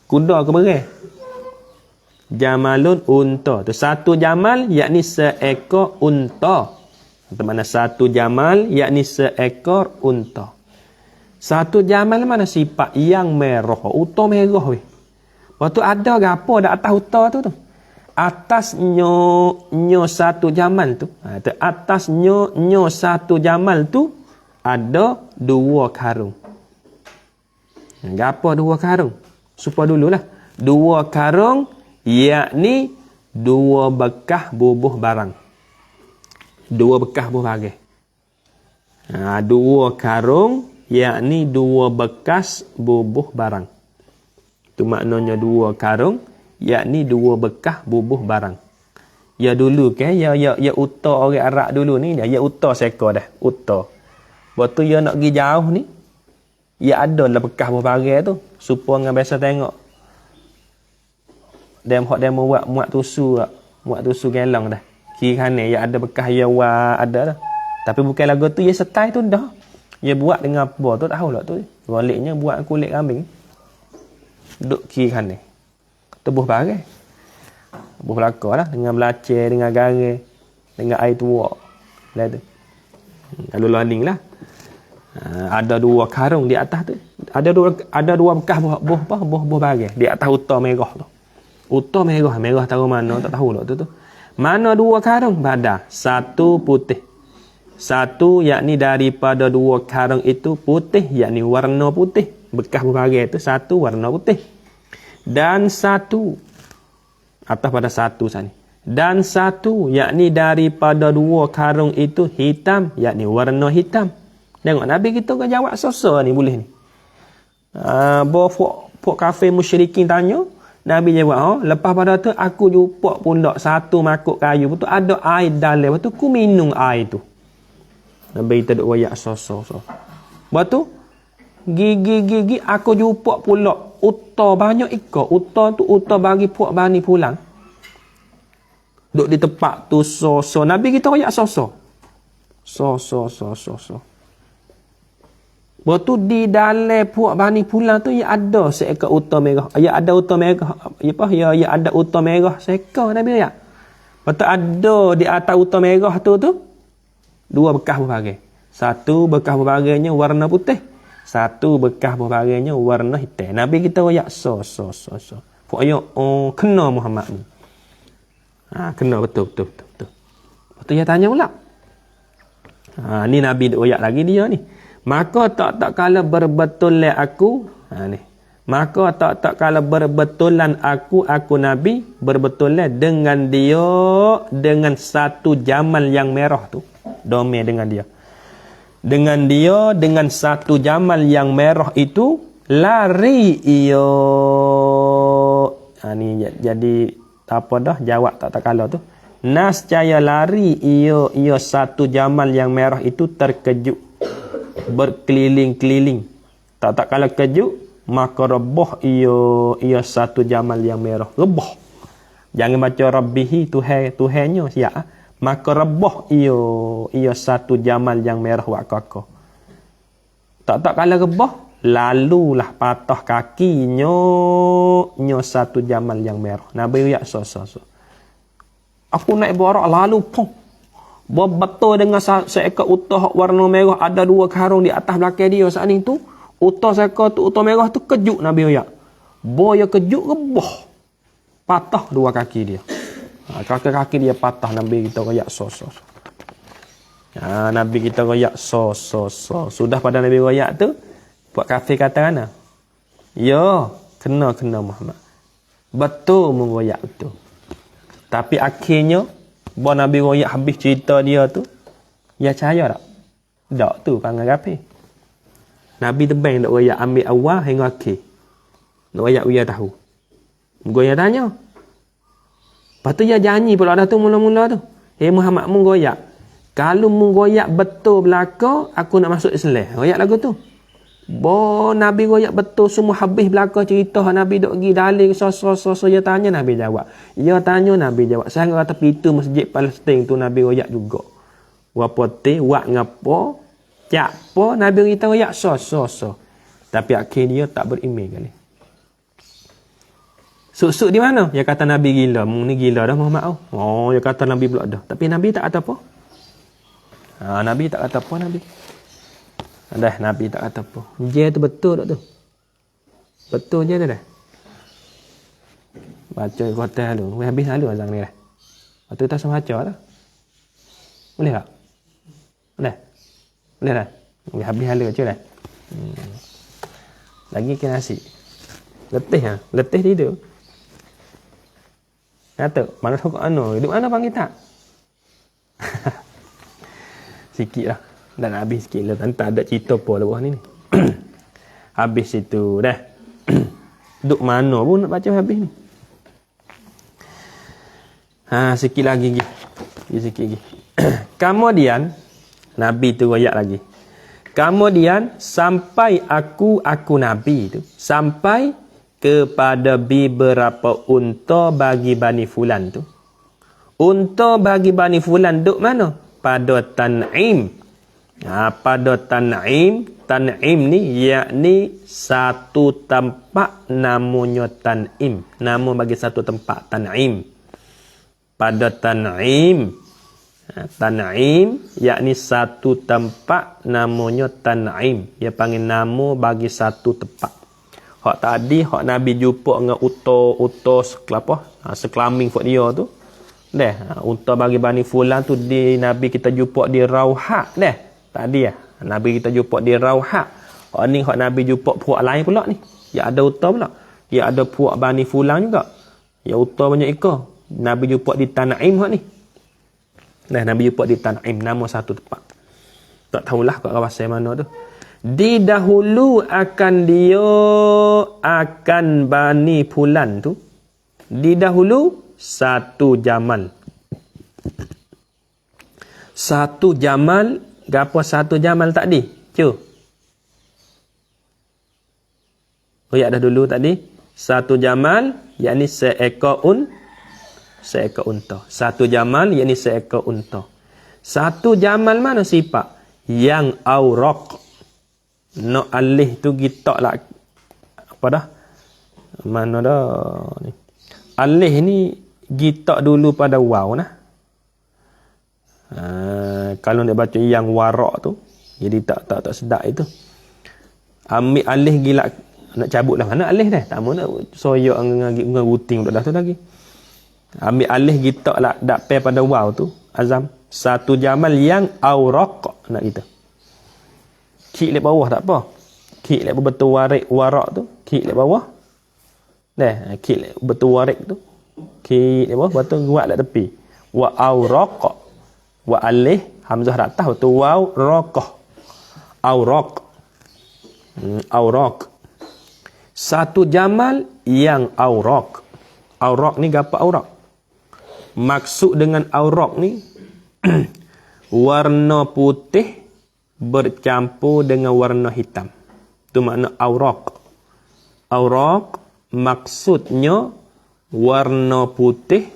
Kuda ke berai? Jamalun unta. Tu satu jamal yakni seekor unta. Itu mana satu jamal yakni seekor unta. Satu jamal mana sifat yang merah. Unta merah weh. Lepas tu ada gapo dak atas unta tu. Atas nyo satu jamal tu. Atas nyo satu jamal tu ada dua karung. Gapo dua karung? Supaya dululah. Dua karung yakni dua bekas bubuh barang. Dua bekas bubuh barang. Dua karung yakni dua bekas bubuh barang. Itu maknanya dua karung yakni dua bekas bubuh barang. Ya dulu kan ya uta orang Arab dulu ni ya uta seekor dah, uta. Waktu ya nak pergi jauh ni ya ada lah bekas bubuh barang tu supaya dengan biasa tengok. Dem buat muat tusu gelong dah. Kiri kanan ya ada bekas ya ada dah. Tapi bukan lagu tu ya style tu dah. Ya buat dengan apa tu tahu lah tu. Waliknya buat kulit kambing. Duduk kiri kanan. Tebuh barang. Tebuh belakang lah dengan belacar, dengan garam, dengan air tua. Lah tu. Lalu learning lah. Ada 2 karung di atas tu. Ada dua bekas buah barang di atas utar merah tu. Utar merah tahu mana tak tahu lah tu. Mana 2 karung? Ada 1 putih. 1 yakni daripada 2 karung itu putih, yakni warna putih. Bekas buah barang tu 1 warna putih. Dan 1 atas pada 1 sana. Dan 1 yakni daripada 2 karung itu hitam, yakni warna hitam. Tengok Nabi kita kan jawab sosok ni boleh ni. Pok kafe musyrikin tanya, Nabi jawab, lepas pada tu aku jumpa pula 1 makuk kayu, betul ada air dalam, betul ku minum air tu. Nabi kita duk royak sosok. Betul? Gigi aku jumpa pula uta banyak ikan. Uta tu uta bagi puak bani pulang. Duk di tempat tu so. Nabi kita royak so. Waktu di dalam puak bani pulang tu ya ada seekor uta merah. Ya ada uta merah. Ya ada uta merah seekor Nabi ya. Betul ada di atas uta merah tu 2 bekas berbagai. 1 bekas berbarangnya warna putih. 1 bekas berbarangnya warna hitam. Nabi kita royak so. Puak yo kena Muhammad ni. Kena betul. Betul dia tanya pula. Ni Nabi duk royak lagi dia ni. Maka tak kala berbetulan aku. Ni. Maka tak kala berbetulan aku Nabi berbetulan dengan dia dengan 1 jamal yang merah tu. Dome dengan dia. Dengan dia dengan 1 jamal yang merah itu lari iyo. Ni jadi apa dah jawab tak kala tu. Nascaya lari iyo 1 jamal yang merah itu terkejut berkeliling-keliling. Tak kala kejut maka rebah iyo 1 jamal yang merah. Rebah. Jangan baca rabbihi Tuhannya siap. Maka rebah iyo 1 jamal yang merah wak kakak. Tak kala rebah lalulah patah kakinya 1 jamal yang merah. Nabi ya so. Aku naik borak lalu pong. Betul dengan seekor utah warna merah ada 2 karung di atas belakang dia saat ni tu. Utah seekor tu utah merah tu kejut Nabi ya. Boya kejut rebah. Patah 2 kaki dia. Kaki dia patah. Nabi kita royak so. Nabi kita royak so. Sudah pada Nabi royak tu buat kafir kata mana? Ya, kena Muhammad. Betul mengoyak betul. Tapi akhirnya bila Nabi royak habis cerita dia tu, ya percaya tak? Tak tu panggil kafir. Nabi tebang nak royak ambil awal hingga akhir. Nak royak dia tahu. Goyak tanya. Lepas tu dia janji pula dah tu mula-mula tu. Muhammad mu goyak. Kalau mu goyak betul belaka, aku nak masuk Islam. Royak lagu tu. Nabi royak betul semua habis belaka cerita Nabi duk pergi dalil so dia tanya Nabi jawab. Ya tanya Nabi jawab. Saya kata pintu masjid Palestin tu Nabi royak juga. Apa te wak ngapo? Cak po Nabi kita royak so. Tapi akhir dia tak beriman kali. Suk di mana? Dia kata Nabi gila. Ni gila dah Muhammad. Dia kata Nabi pula dah. Tapi Nabi tak kata apa? Nabi tak kata apa Nabi. Dah Nabi tak kata apa. Dia tu betul tak tu? Betul je tu dah. Baca kota dulu. Habis lalu azan ni dah. Lepas tu tak sama baca dah. Boleh tak? Boleh dah? Habis lalu je dah. Lagi ke nasi. Letih letih tidur. Kata, mana tahu anu, duduk mana panggil tak? Sikit lah. Dan habis sikit lah. Tak ada cerita apa lepas ni. Habis itu dah. Duduk mana pun nak baca habis ni. Sikit lagi. Sikit lagi. Kemudian, Nabi tu royak lagi. Kemudian, sampai aku Nabi tu. Sampai kepada beberapa unta bagi Bani Fulan tu. Unta bagi Bani Fulan duk mana? Pada Tan'im. Pada Tan'im. Tan'im ni yakni satu tempat namanya Tan'im. Nama bagi satu tempat Tan'im. Pada Tan'im. Tan'im yakni satu tempat namanya Tan'im. Dia panggil nama bagi satu tempat. Hak tadi hak Nabi jumpa dengan unta sekelamin fok dia tu. Unta bagi Bani Fulan tu di Nabi kita jumpa di Rauha dah. Tadi Nabi kita jumpa di Rauha. Hak ni hak Nabi jumpa puak lain pula ni. Ya ada unta pula. Ya ada puak Bani Fulan juga. Ya unta banyak ekor. Nabi jumpa di Tan'im hak ni. Nabi jumpa di Tan'im, nama satu tempat. Tak tahulah kat kawasan mana tu. Didahulu akan dia akan Bani Fulan tu. Didahulu satu jamal. Satu jamal. Gapo satu jamal tadi? Cuba. Royak dah dulu tadi. Satu jamal yakni seekor unta. Satu jamal yakni seekor unta. Satu jamal mana sifat? Yang auraq. No alih tu gitak lah. Apa dah? Mana dah ni? Alih ni gitak dulu pada waw nah. Kalau dia baca yang warak tu, jadi tak sedap itu. Ambil alih gila nak cabut lah mana alih dah. Tak mau nak soyak dengan guting dah tu lagi. Ambil alih gitak lah dak pair pada waw tu. Azam satu jamal yang auraq nak kita. Kik lek bawah tak apa. Kik lek betul warak tu, kik lek bawah. Kik lek betul warik tu. Kik lek bawah betul kuat lek tepi. Wa auraq. Wa alih hamzah ratah betul waw raqah. Auraq. Auraq. Satu jamal yang auraq. Auraq ni gapo auraq? Maksud dengan auraq ni warna putih bercampur dengan warna hitam. Itu makna auraq. Auraq maksudnya warna putih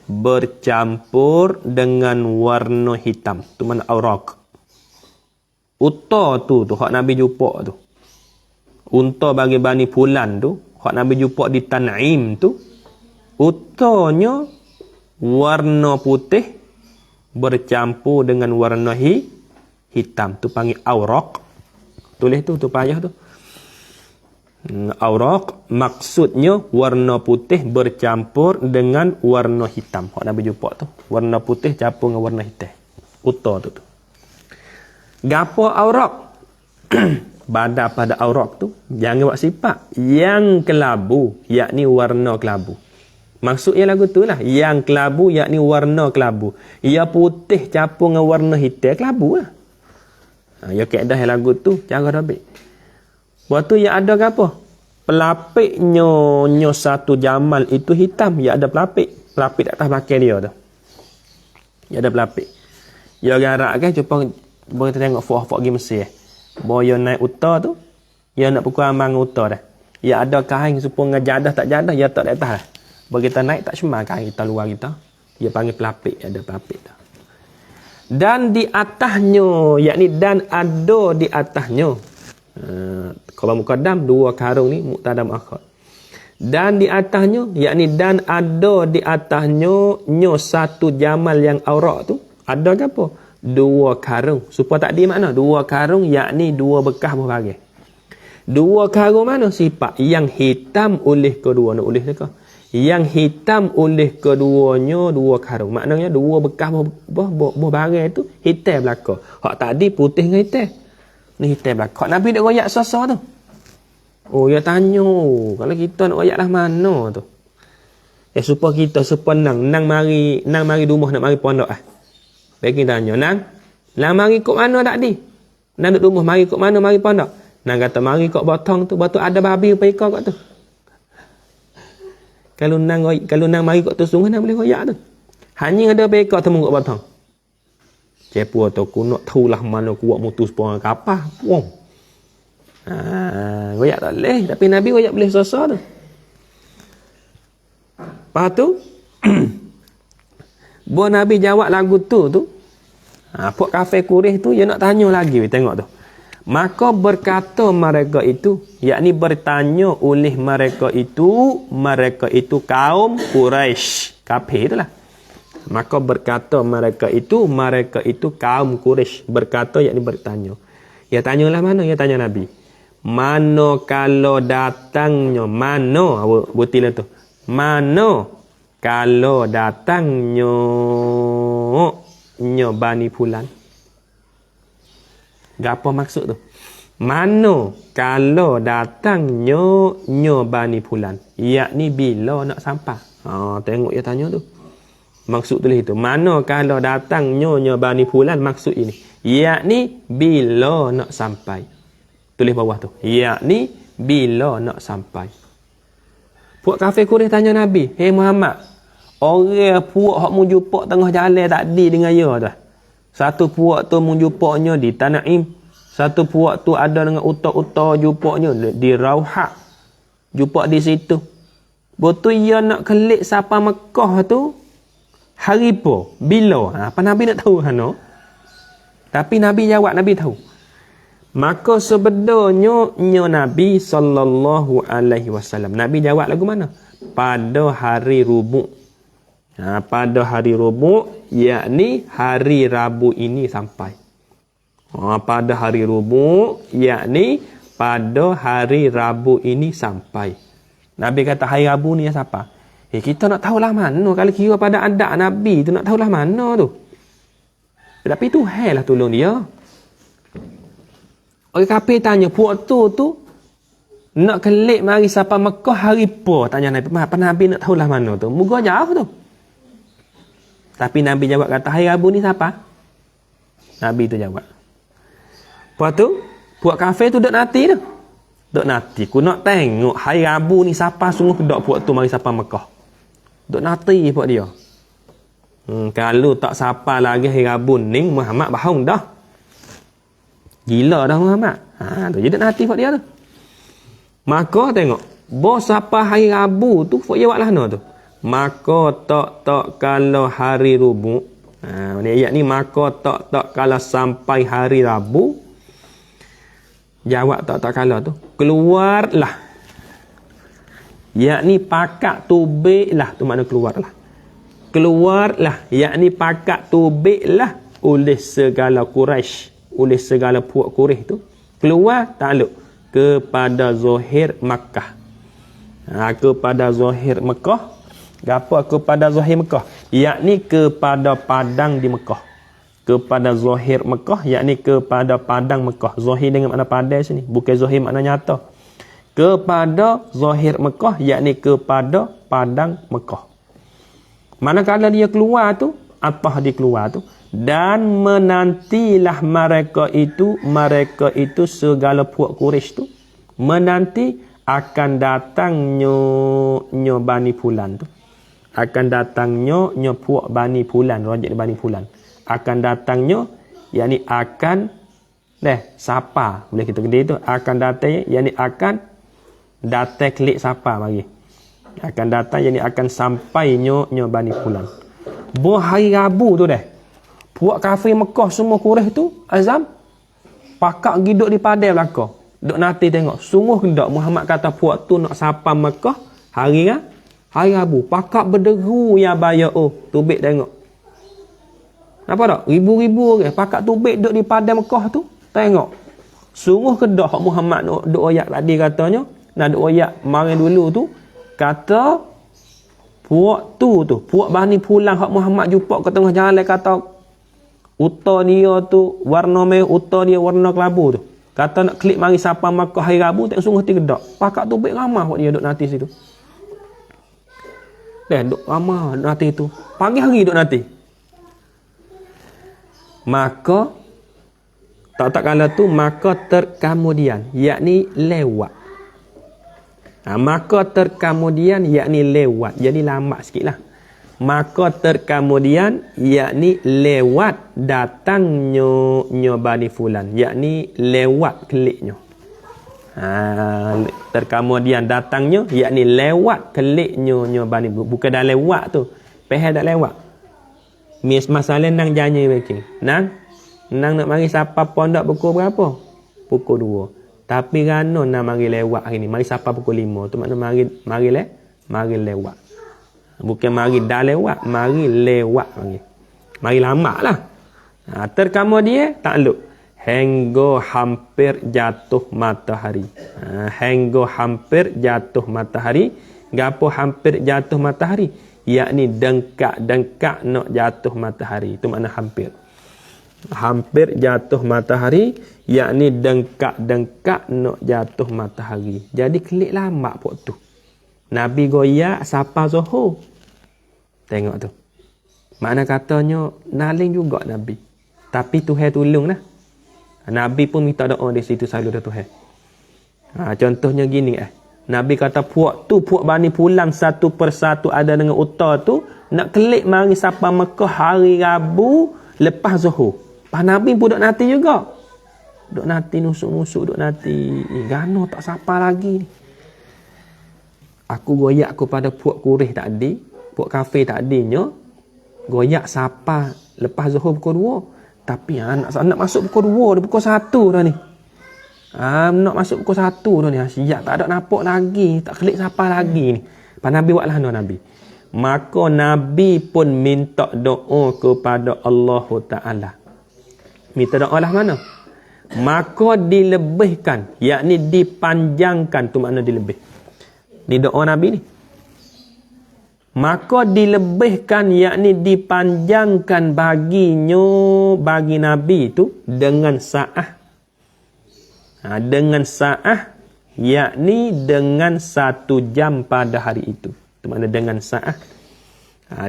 bercampur dengan warna hitam. Itu makna auraq. Unta tu hak Nabi jumpa tu. Unta bagi Bani Fulan tu, hak Nabi jumpa di Tan'im tu, untanya warna putih bercampur dengan warna hitam. Tu panggil auraq. Tulis tu payah tu. Auraq maksudnya warna putih bercampur dengan warna hitam. Hak Nabi jumpa tu, warna putih campur dengan warna hitam. Unta tu. Gapo auraq? Pada auraq tu jangan buat sifat yang kelabu, yakni warna kelabu. Maksudnya lagu tu lah, yang kelabu yakni warna kelabu. Ia putih campur dengan warna hitam, kelabu lah. Ya kaedah lagu tu cara rabik. Waktu yang ada ke apa? Pelapiknya satu jamal itu hitam, ya ada pelapik. Pelapik atas pakai dia tu. Ya ada pelapik. Ya garak kan cuba kita tengok fuah-fuah pergi Mesir. Boyo naik uta tu, ya nak pukul ambang uta dah. Ya ada kain supaya jadah tak jadah, ya tak atas lah. Bagi kita naik tak cuma kain kita luar kita. Dia panggil pelapik, ada pelapik dah. Dan di atasnya, yakni dan ada di atasnya. Khabar muqaddam dua karung ni muqaddam akhir. Dan di atasnya, yakni dan ada di atasnya satu jamal yang auraq tu, ada ke apa? Dua karung. Supaya tak di makna dua karung, yakni dua bekas berbagai. Dua karung mana sifat yang hitam oleh kedua nak oleh dekat. Yang hitam oleh keduanya dua karung. Maknanya dua bekas berbagai tu hitam belaka. Hak tadi putih dengan hitam. Ni hitam belaka. Hak Nabi nak royak sasa tu. Oh, dia tanya, kalau kita nak royak lah mana tu? Supaya kita supaya nang mari rumah nak mari pondok ah. Bagi tanya, nang mari kok mana tak di? Nang duduk rumah mari kok mana mari pondok? Nang kata mari kok batang tu, batu ada babi apa ikut kat tu. Kalau nang mari kok tu sungguh nang boleh royak tu. Hanya ada apa ikut temu kat batang. Cepu atau ku nak tahu lah mana kuat mutus pun kapal. Wong. Royak tak boleh, tapi Nabi royak boleh sasa tu. Lepas tu Bo Nabi jawab lagu tu. Pok kafir Quraisy tu dia nak tanya lagi, tengok tu. Maka berkata mereka itu, yakni bertanya oleh mereka itu kaum Quraisy, kafir itulah. Maka berkata mereka itu kaum Quraisy, berkata yakni bertanya. Ya tanyalah mana? Ya tanya Nabi. Mana kalau datangnya, mana butilah tu. Mana kalau datangnya Bani Fulan. Apa maksud tu? Mana kalau datangnya Bani Fulan, yakni bila nak sampai. Tengok dia tanya tu. Maksud tulis itu. Mana kalau datangnya Bani Fulan, maksud ini. Yakni bila nak sampai. Tulis bawah tu. Yakni bila nak sampai. Puak kafir Quraisy tanya Nabi, "Hei Muhammad, orang puak hak mu jumpa tengah jalan tadi dengan dia tu. Satu puak tu mu jumpanya di Tanaim, satu puak tu ada dengan uta-uta jumpanya di Rauhah. Jumpa di situ. Betul ia nak kelik siapa Mekah tu hari apa? Bila? Apa Nabi nak tahu hano? Tapi Nabi jawab, Nabi tahu. Maka sebenarnya Nabi sallallahu alaihi wasallam. Nabi jawab lagu mana? Pada hari Rubuk. Pada hari Rubuk, yakni hari Rabu ini sampai. Pada hari Rubuk, yakni pada hari Rabu ini sampai. Nabi kata hari Rabu ni siapa? Kita nak tahulah mana. Kalau kira pada adat Nabi tu nak tahulah mana tu. Tapi Tuhan lah tolong dia. Orang kafir tanya, puak tu nak kelik mari siapa Mekah hari apa? Tanya Nabi. Apa Nabi nak tahulah mana tu? Moga jauh tu. Tapi Nabi jawab kata, hari Rabu ni siapa? Nabi tu jawab. Lepas tu, puak kafir tu duk nanti tu. Duk nanti. Aku nak tengok hari Rabu ni siapa sungguh kedok puak tu mari siapa Mekah. Duk nanti puak dia. Kalau tak siapa lagi hari Rabu ni, Muhammad bahang dah. Gila dah Muhammad. Tu je duk nanti puak dia tu. Maka tengok. Bos siapa hari Rabu tu, puak jawab lah no tu. Maka tak kalau hari Rabu. Ayat ni maka tak kalau sampai hari Rabu. Jawab tak kalau tu. Keluarlah. Yakni pakak tubiklah. Tu makna keluarlah. Keluarlah. Yakni pakak tubiklah oleh segala Quraisy. Oleh segala puak Quraisy tu. Keluar takluk kepada Zahir Makkah. Kepada Zahir Mekah. Apa kepada Zahir Mekah? Yakni kepada padang di Mekah. Kepada Zahir Mekah, yakni kepada padang Mekah. Zahir dengan makna padang sini, bukan Zahir makna nyata. Kepada Zahir Mekah, yakni kepada padang Mekah. Manakala dia keluar tu, apa dia keluar tu? Dan menantilah mereka itu segala puak Quraisy tu menanti akan datangnya Bani Fulan tu. Akan datangnya puak Bani Fulan, rajak Bani Fulan. Akan datangnya, yakni akan siapa boleh kita kata itu akan datang, yakni akan datang klik siapa mari. Akan datang, yakni akan sampainya Bani Fulan. Hari Rabu tu puak kafir Mekah semua Quraisy tu azam pakak giduk di padai belaka. Duk nanti tengok. Sungguh kendak Muhammad kata puak tu nak sapa Mekah hari Rabu. Pakak berderu ya bayar tubik tengok. Nampak tak? Ribu-ribu orang. Pakak tubik duk di padai Mekah tu. Tengok. Sungguh kendak hak Muhammad duk ayat tadi katanya. Nah duk ayat mari dulu tu. Kata puak puak Bani Fulan hak Muhammad jumpa ke tengah jalan kata uta dia tu warna merah, uta dia warna kelabu tu. Kata nak klik mari siapa Makkah hari Rabu tak sungguh tidak. Pakak tu baik ramah buat dia duk nanti situ. Duk ramah nanti tu. Pagi hari duk nanti. Maka tak kala tu maka terkemudian yakni lewat. Maka terkemudian yakni lewat. Jadi lambat sikitlah. Maka terkemudian yakni lewat datangnya Bani Fulan, yakni lewat keliknya. Terkemudian datangnya yakni lewat keliknya Bani, bukan dah lewat tu. Pehal dah lewat. Masalah nang janji baking. Nang nak mari sapa pondok pukul berapa? Pukul 2. Tapi rano nak mari lewat hari ni. Mari sapa pukul 5. Tu makna mari lewat. Bukan mari dah lewat, mari lewat mari. Mari lama lah. Terkemudian takluk. Hingga hampir jatuh matahari. Hingga hampir jatuh matahari. Gapo hampir jatuh matahari? Yakni dengkak nak jatuh matahari. Itu makna hampir. Hampir jatuh matahari, yakni dengkak nak jatuh matahari. Jadi kelik lama pok tu. Nabi goyak sapa Zuhur. Tengok tu. Makna katanya naling juga Nabi. Tapi Tuhan tolonglah. Nabi pun minta doa di situ selalu dah Tuhan. Contohnya gini Nabi kata puak Bani Fulan satu persatu ada dengan uta tu nak kelik mari sapa Mekah hari Rabu lepas Zuhur. Pak Nabi pun duk nanti juga. Duk nanti nusuk-nusuk duk nanti. Gano tak sapa lagi ni. Aku goyak kepada puak Quraisy tadi, puak kafir tadinya goyak sapa lepas Zuhur pukul 2. Tapi nak masuk pukul 2 dah pukul 1 dah ni. Nak masuk pukul 1 dah ni. Siap tak ada nampak lagi, tak kelik siapa lagi ni. Pak Nabi buatlah Nabi. Maka Nabi pun minta doa kepada Allah Taala. Minta doa lah mana? Maka dilebihkan, yakni dipanjangkan, tu makna dilebih. Ni doa Nabi ni. Maka dilebihkan, yakni dipanjangkan bagi Nabi itu dengan sa'ah. Dengan sa'ah, yakni dengan 1 jam pada hari itu. Itu makna dengan sa'ah.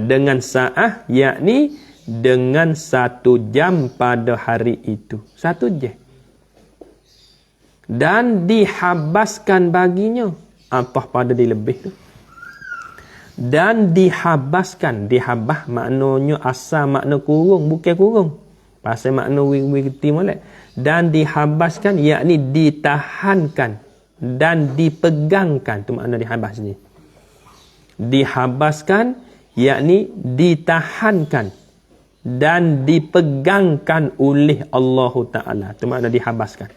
Dengan sa'ah, yakni dengan 1 jam pada hari itu. 1 jam. Dan dihabaskan baginya. Apa pada dilebih tu? Dan dihabaskan. Dihabas maknanya asal makna kurung, bukan kurung. Pasal makna wiki molek. Dan dihabaskan, yakni ditahankan dan dipegangkan. Tu makna dihabas ni. Dihabaskan, yakni ditahankan dan dipegangkan oleh Allah Ta'ala. Tu makna dihabaskan.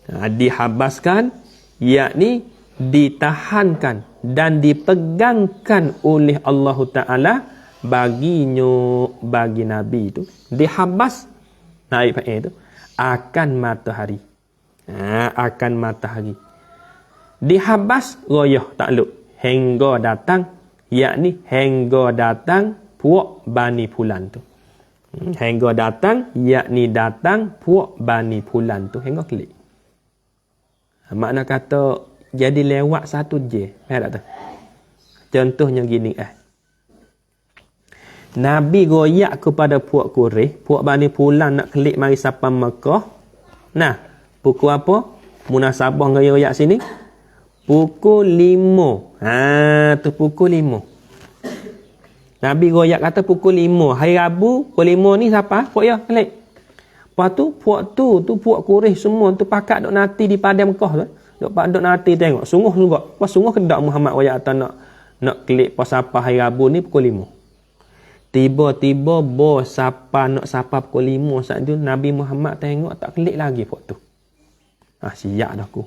Dihabaskan, yakni ditahankan dan dipegangkan oleh Allah Ta'ala baginya, bagi Nabi itu. Dihabas, naik itu akan matahari. Akan matahari. Dihabas, royah takluk. Hingga datang, yakni hingga datang puak Bani Fulan tu. Hingga datang, yakni datang puak Bani Fulan tu. Hingga klik. Makna kata jadi lewat 1 jam. Faham tak tu? Contohnya gini Nabi goyak kepada puak Quraisy, puak Bani Fulan nak kelik mari sapa Mekah. Nah, pukul apa? Munasabah goyak sini. Pukul 5. Tu pukul 5. Nabi goyak kata pukul 5. Hari Rabu, pukul 5 ni siapa? Puak ya, kelik. Lepas tu, puak puak Quraisy semua tu pakat duk nanti di padang Mekah tu. Duk nanti tengok. Sungguh juga. Sungguh kedak Muhammad goyak kata nak kelik pas apa hari Rabu ni pukul 5. Tiba-tiba nak sapa pukul 5 saat tu Nabi Muhammad tengok tak kelik lagi puak tu. Siap dah aku.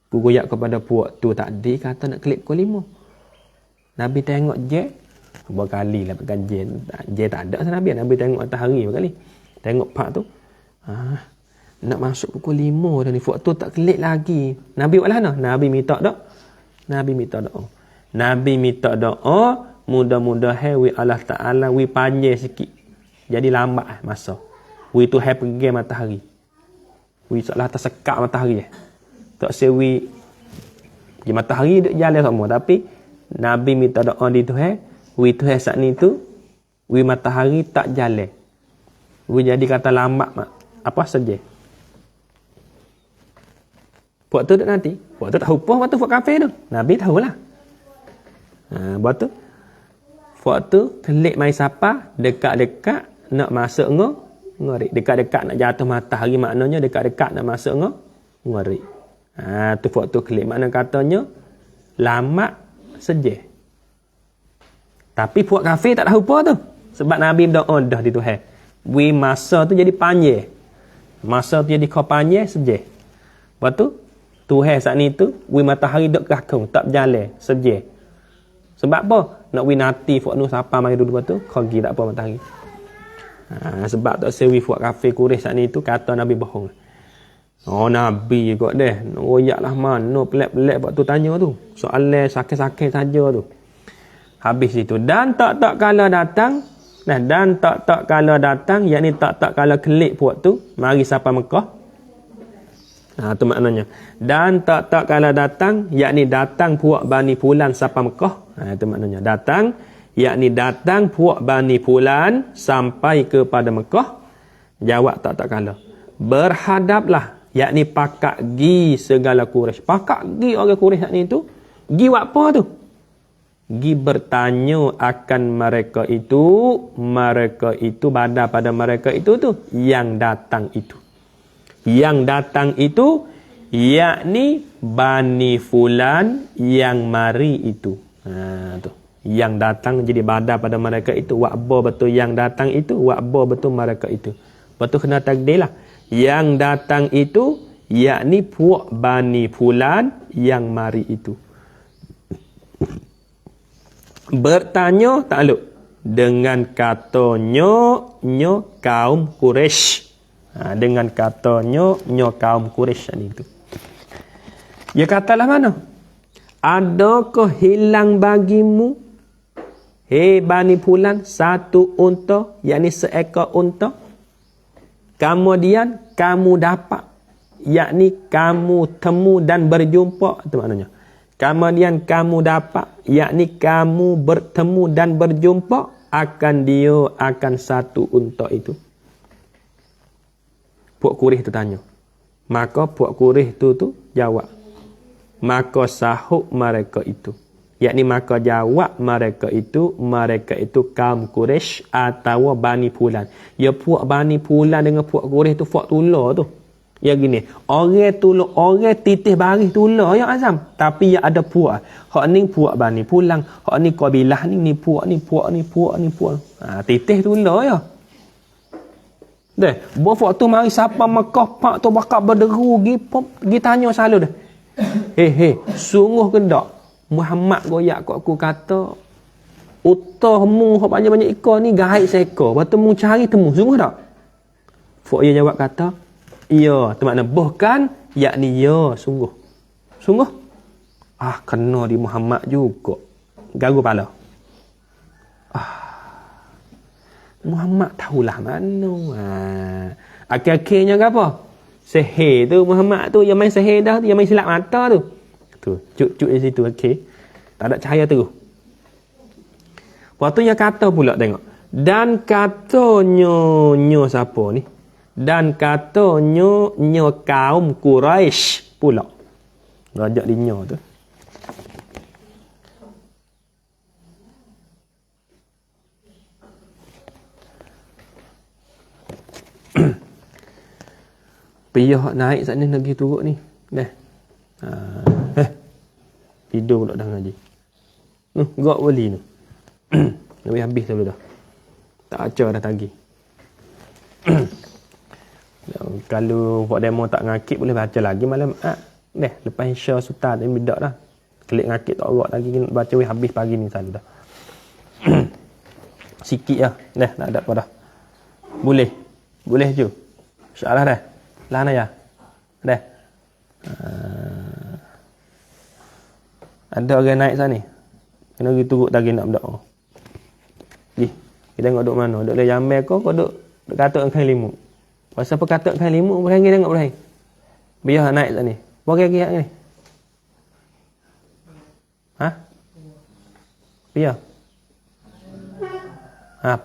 Aku goyak kepada puak tu tadi kata nak kelik pukul 5. Nabi tengok je berapa kali lah pegang je tak ada Nabi. Nabi tengok atas hari berapa kali. Tengok pak tu. Nak masuk pukul 5 dah ni. Puak tu tak kelik lagi. Nabi buatlah Nabi minta doa. Nabi minta doa. Mudah-mudahan Allah Ta'ala panjang sikit. Jadi lambat masa. Tu pergi matahari. Seolah tersekat matahari. Tak sewi matahari duk jalan semua. Tapi Nabi minta doa di Tuhan. Tuhan saat ni tu matahari tak jalan. Jadi kata lambat apa saja. Puak tu duk nanti. Puak tu tak lupa waktu puak kafir tu. Nabi tahulah. Buat tu waktu kelik mai sapa dekat-dekat nak masuk ngori. Dekat-dekat nak jatuh matahari maknanya dekat-dekat nak masuk ngori. Tu waktu kelik makna katanya lama sejeh. Tapi puak kafir tak tahu apa tu. Sebab Nabi berdoa dah di Tuhan. We masa tu jadi panjang. Masa tu jadi kau panjang sejeh. Lepas tu Tuhan saat ni tu we matahari dok kakung tak berjalan sejeh. Sebab apa? Nak we nanti fok nu siapa mari dulu tu kau pergi tak apa matahari. Sebab tak sewi fuak kafir Quraisy saat ni tu kata Nabi bohong. Oh Nabi kot deh. Royaklah mana pelik-pelik waktu tanya tu. Soalan sakit-sakit saja tu. Habis itu dan tak kala datang. Nah dan tak kala datang yakni tak kala kelik puak tu mari sampai Mekah. Tu maknanya. Dan tak kala datang yakni datang puak Bani Fulan sampai Mekah. Itu maknanya. Datang yakni datang puak Bani Fulan sampai kepada Mekah. Jawab tak kala. Berhadaplah yakni pakak gi segala Quraisy. Pakak gi orang Quraisy ni tu. Gi buat apa tu? Gi bertanya akan mereka itu pada mereka itu tu yang datang itu. Yang datang itu yakni Bani Fulan yang mari itu. Tu. Yang datang jadi pada mereka itu. Wa'ba betul yang datang itu. Wa'ba betul mereka itu. Betul kena takdir lah. Yang datang itu yakni puak Bani Fulan yang mari itu. Bertanya takluk dengan katanya kaum Quraisy. Dengan katanya kaum Quraisy ni tu. Dia katalah mana? Adakah hilang bagimu Bani Fulan satu unta, yakni seekor unta? Kemudian kamu dapat, yakni kamu temu dan berjumpa, itu maknanya. Kemudian kamu dapat, yakni kamu bertemu dan berjumpa akan satu unta itu. Puak Quraisy tu tanya. Maka puak Quraisy tu jawab. Maka sahut mereka itu. Yakni maka jawab mereka itu kaum Quraisy atau Bani Fulan. Ya puak Bani Fulan dengan puak Quraisy tu fuak tular tu. Ya gini, orang titih baris tular ya Azam. Tapi ya ada puak. Hak ni puak Bani Fulan, hak ni kabilah ni puak. Titih tular ya. Deh, waktu mari siapa Mekah pak tu bakal berderu gi tanya selalu dah. Sungguh ke tak? Muhammad goyak kat aku kata utah mu hak banyak-banyak ekor ni gaib seekor. Lepas tu mu cari temu. Sungguh tak? Fok dia jawab kata, iya, tu makna bukan, yakni ya, sungguh. Sungguh? Kena di Muhammad juga. Garu kepala. Muhammad tahulah mana. Akhir-akhirnya ke apa? Sihir tu Muhammad tu yang main sihir dah tu, yang main silap mata tu. Tu, cuk di situ okey. Tak ada cahaya tu. Waktu yang kata pula tengok. Dan katanya siapa ni? Dan katanya kaum Quraisy pula. Rajak di nya tu. Piyah naik saat ni lagi turut ni. Dah. Tidur pula dah ngaji. Gak boleh ni. Lebih habis dah dah. Tak acar dah tagi. Kalau buat demo tak ngakit boleh baca lagi malam. Dah, lepas Isya Sultan ni bidak dah. Klik ngakit tak orak lagi baca habis pagi ni selalu dah. Sikit lah. Dah, tak ada apa dah. Boleh. Boleh je. InsyaAllah dah. Lana ya. Dah. Ada orang naik sana ni. Kena pergi turut lagi nak berdoa. Pergi. Kita tengok duduk mana. Duduk dalam jamel kau duduk katuk dengan kain limut. Pasal apa katuk kain limut boleh pergi tengok boleh. Biar naik sana ni. Boleh pergi ni. Biar.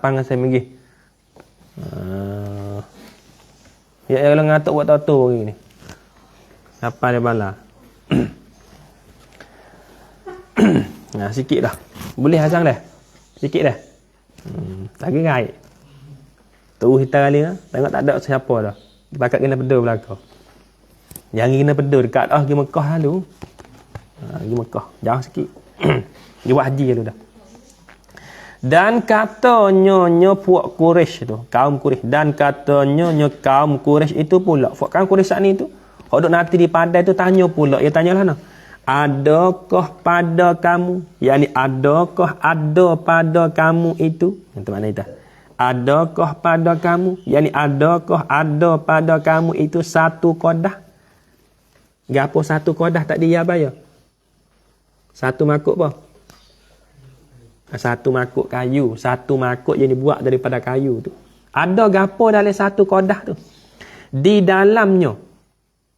Pangan saya pergi. Ya kalau ngatuk buat tato hari ni. Apa dia bala? Sikit dah. Boleh Hasan dah. Sikit dah. Lagi gaib. Tu kita kali lah. Tengok tak ada siapa dah. Bakat kena pedul belakang. Yang kena pedul dekat pergi Mekah lalu. Pergi Mekah. Jauh sikit. Dia buat haji lalu dah. Dan katanya puak Quraisy tu, kaum Quraisy, dan katanya kaum Quraisy itu pula, kaum Quraisy saat ni tu, hok duk nanti di padai tu tanya pula, dia tanyalah nah. Adakah pada kamu, yakni adakah ada pada kamu itu, itu makna itu. Adakah pada kamu, yakni adakah ada pada kamu itu satu kodah? Gapo satu kodah tak dia bayar? Satu makuk apa? Satu makuk kayu, satu makuk yang dibuat daripada kayu tu. Ada gapo dalam satu kodah tu? Di dalamnya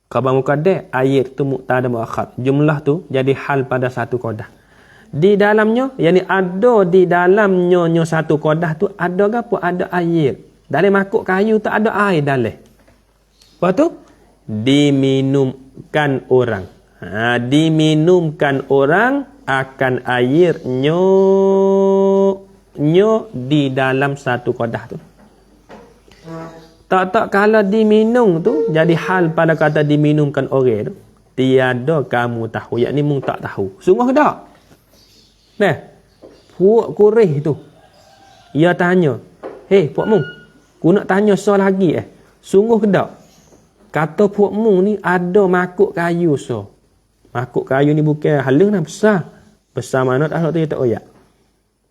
khabar muqaddam, air tu mubtada muakhar. Jumlah tu jadi hal pada satu kodah. Di dalamnya, yakni ada di dalamnya satu kodah tu ada gapo? Ada air. Dalam makuk kayu tu ada air dalam. Lepas tu diminumkan orang. Diminumkan orang akan airnya di dalam satu kodah tu. Tak kalau diminum tu jadi hal pada kata diminumkan orang tu. Tiada kamu tahu, yakni mung tak tahu. Sungguh tak? Nah, puak Quraisy tu. Ia tanya, "Hei, puak mung, ku nak tanya soal lagi Sungguh tak? Kata puak mung ni ada makuk kayu so. Makuk kayu ni bukan halus nah, besar. Besar mana tak tahu tak oyak.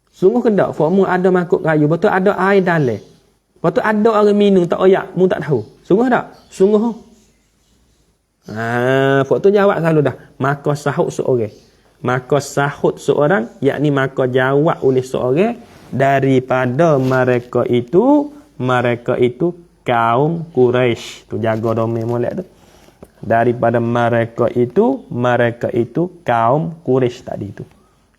Sungguh ke tak? Puak mung ada makuk kayu, betul ada air dalam. Lepas tu ada orang minum tak oyak, mu tak tahu. Sungguh tak? Sungguh. Puak tu jawab selalu dah. Maka sahut seorang. Maka sahut seorang, yakni maka jawab oleh seorang daripada mereka itu kaum Quraisy. Tu jaga domain molek tu. Daripada mereka itu kaum Quraisy tadi tu.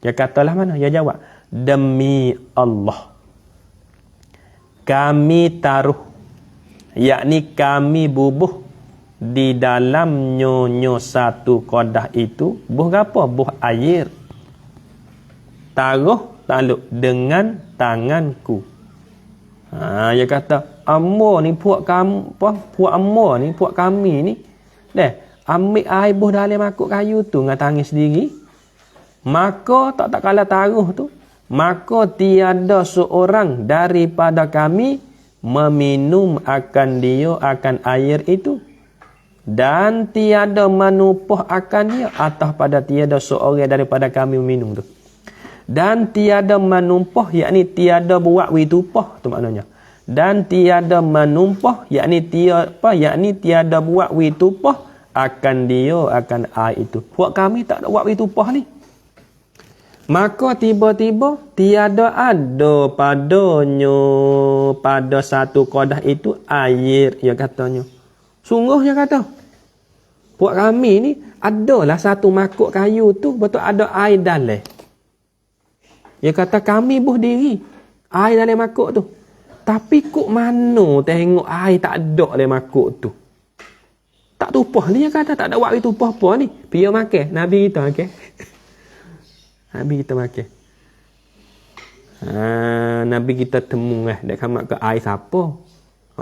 Dia katalah mana? Dia jawab, demi Allah kami taruh, yakni kami bubuh di dalam nyonya satu kodah itu buh apa? Buh air. Taruh taluk dengan tanganku. Dia kata, ambo ni puak kamu, puak ambo ni, puak kami ni, ambil air buh dalam makuk kayu tu dengan tangan sendiri. Maka tak kala taruh tu, maka tiada seorang daripada kami meminum akan air itu, dan tiada menumpah akan dia atas pada tiada seorang daripada kami meminum tu. Dan tiada menumpah, yakni tiada buat witupah tu maknanya. Dan tiada menumpah, yakni tiada buat witupah akan air itu. Buat kami tak ada buat witupah ni. Maka tiba-tiba tiada ada padanya pada satu kodah itu air, ya katanya. Sungguh dia kata, buat kami ni adalah satu makuk kayu tu betul ada air dalam. Dia kata kami buh diri air dalam makuk tu. Tapi kok mana tengok air tak ada dalam makuk tu. Tak tupah ni, dia kata tak ada waktu tupah apa ni. Biar makan, Nabi kita makan. Nabi kita makan. Nabi kita temu dak kamak ke air siapa.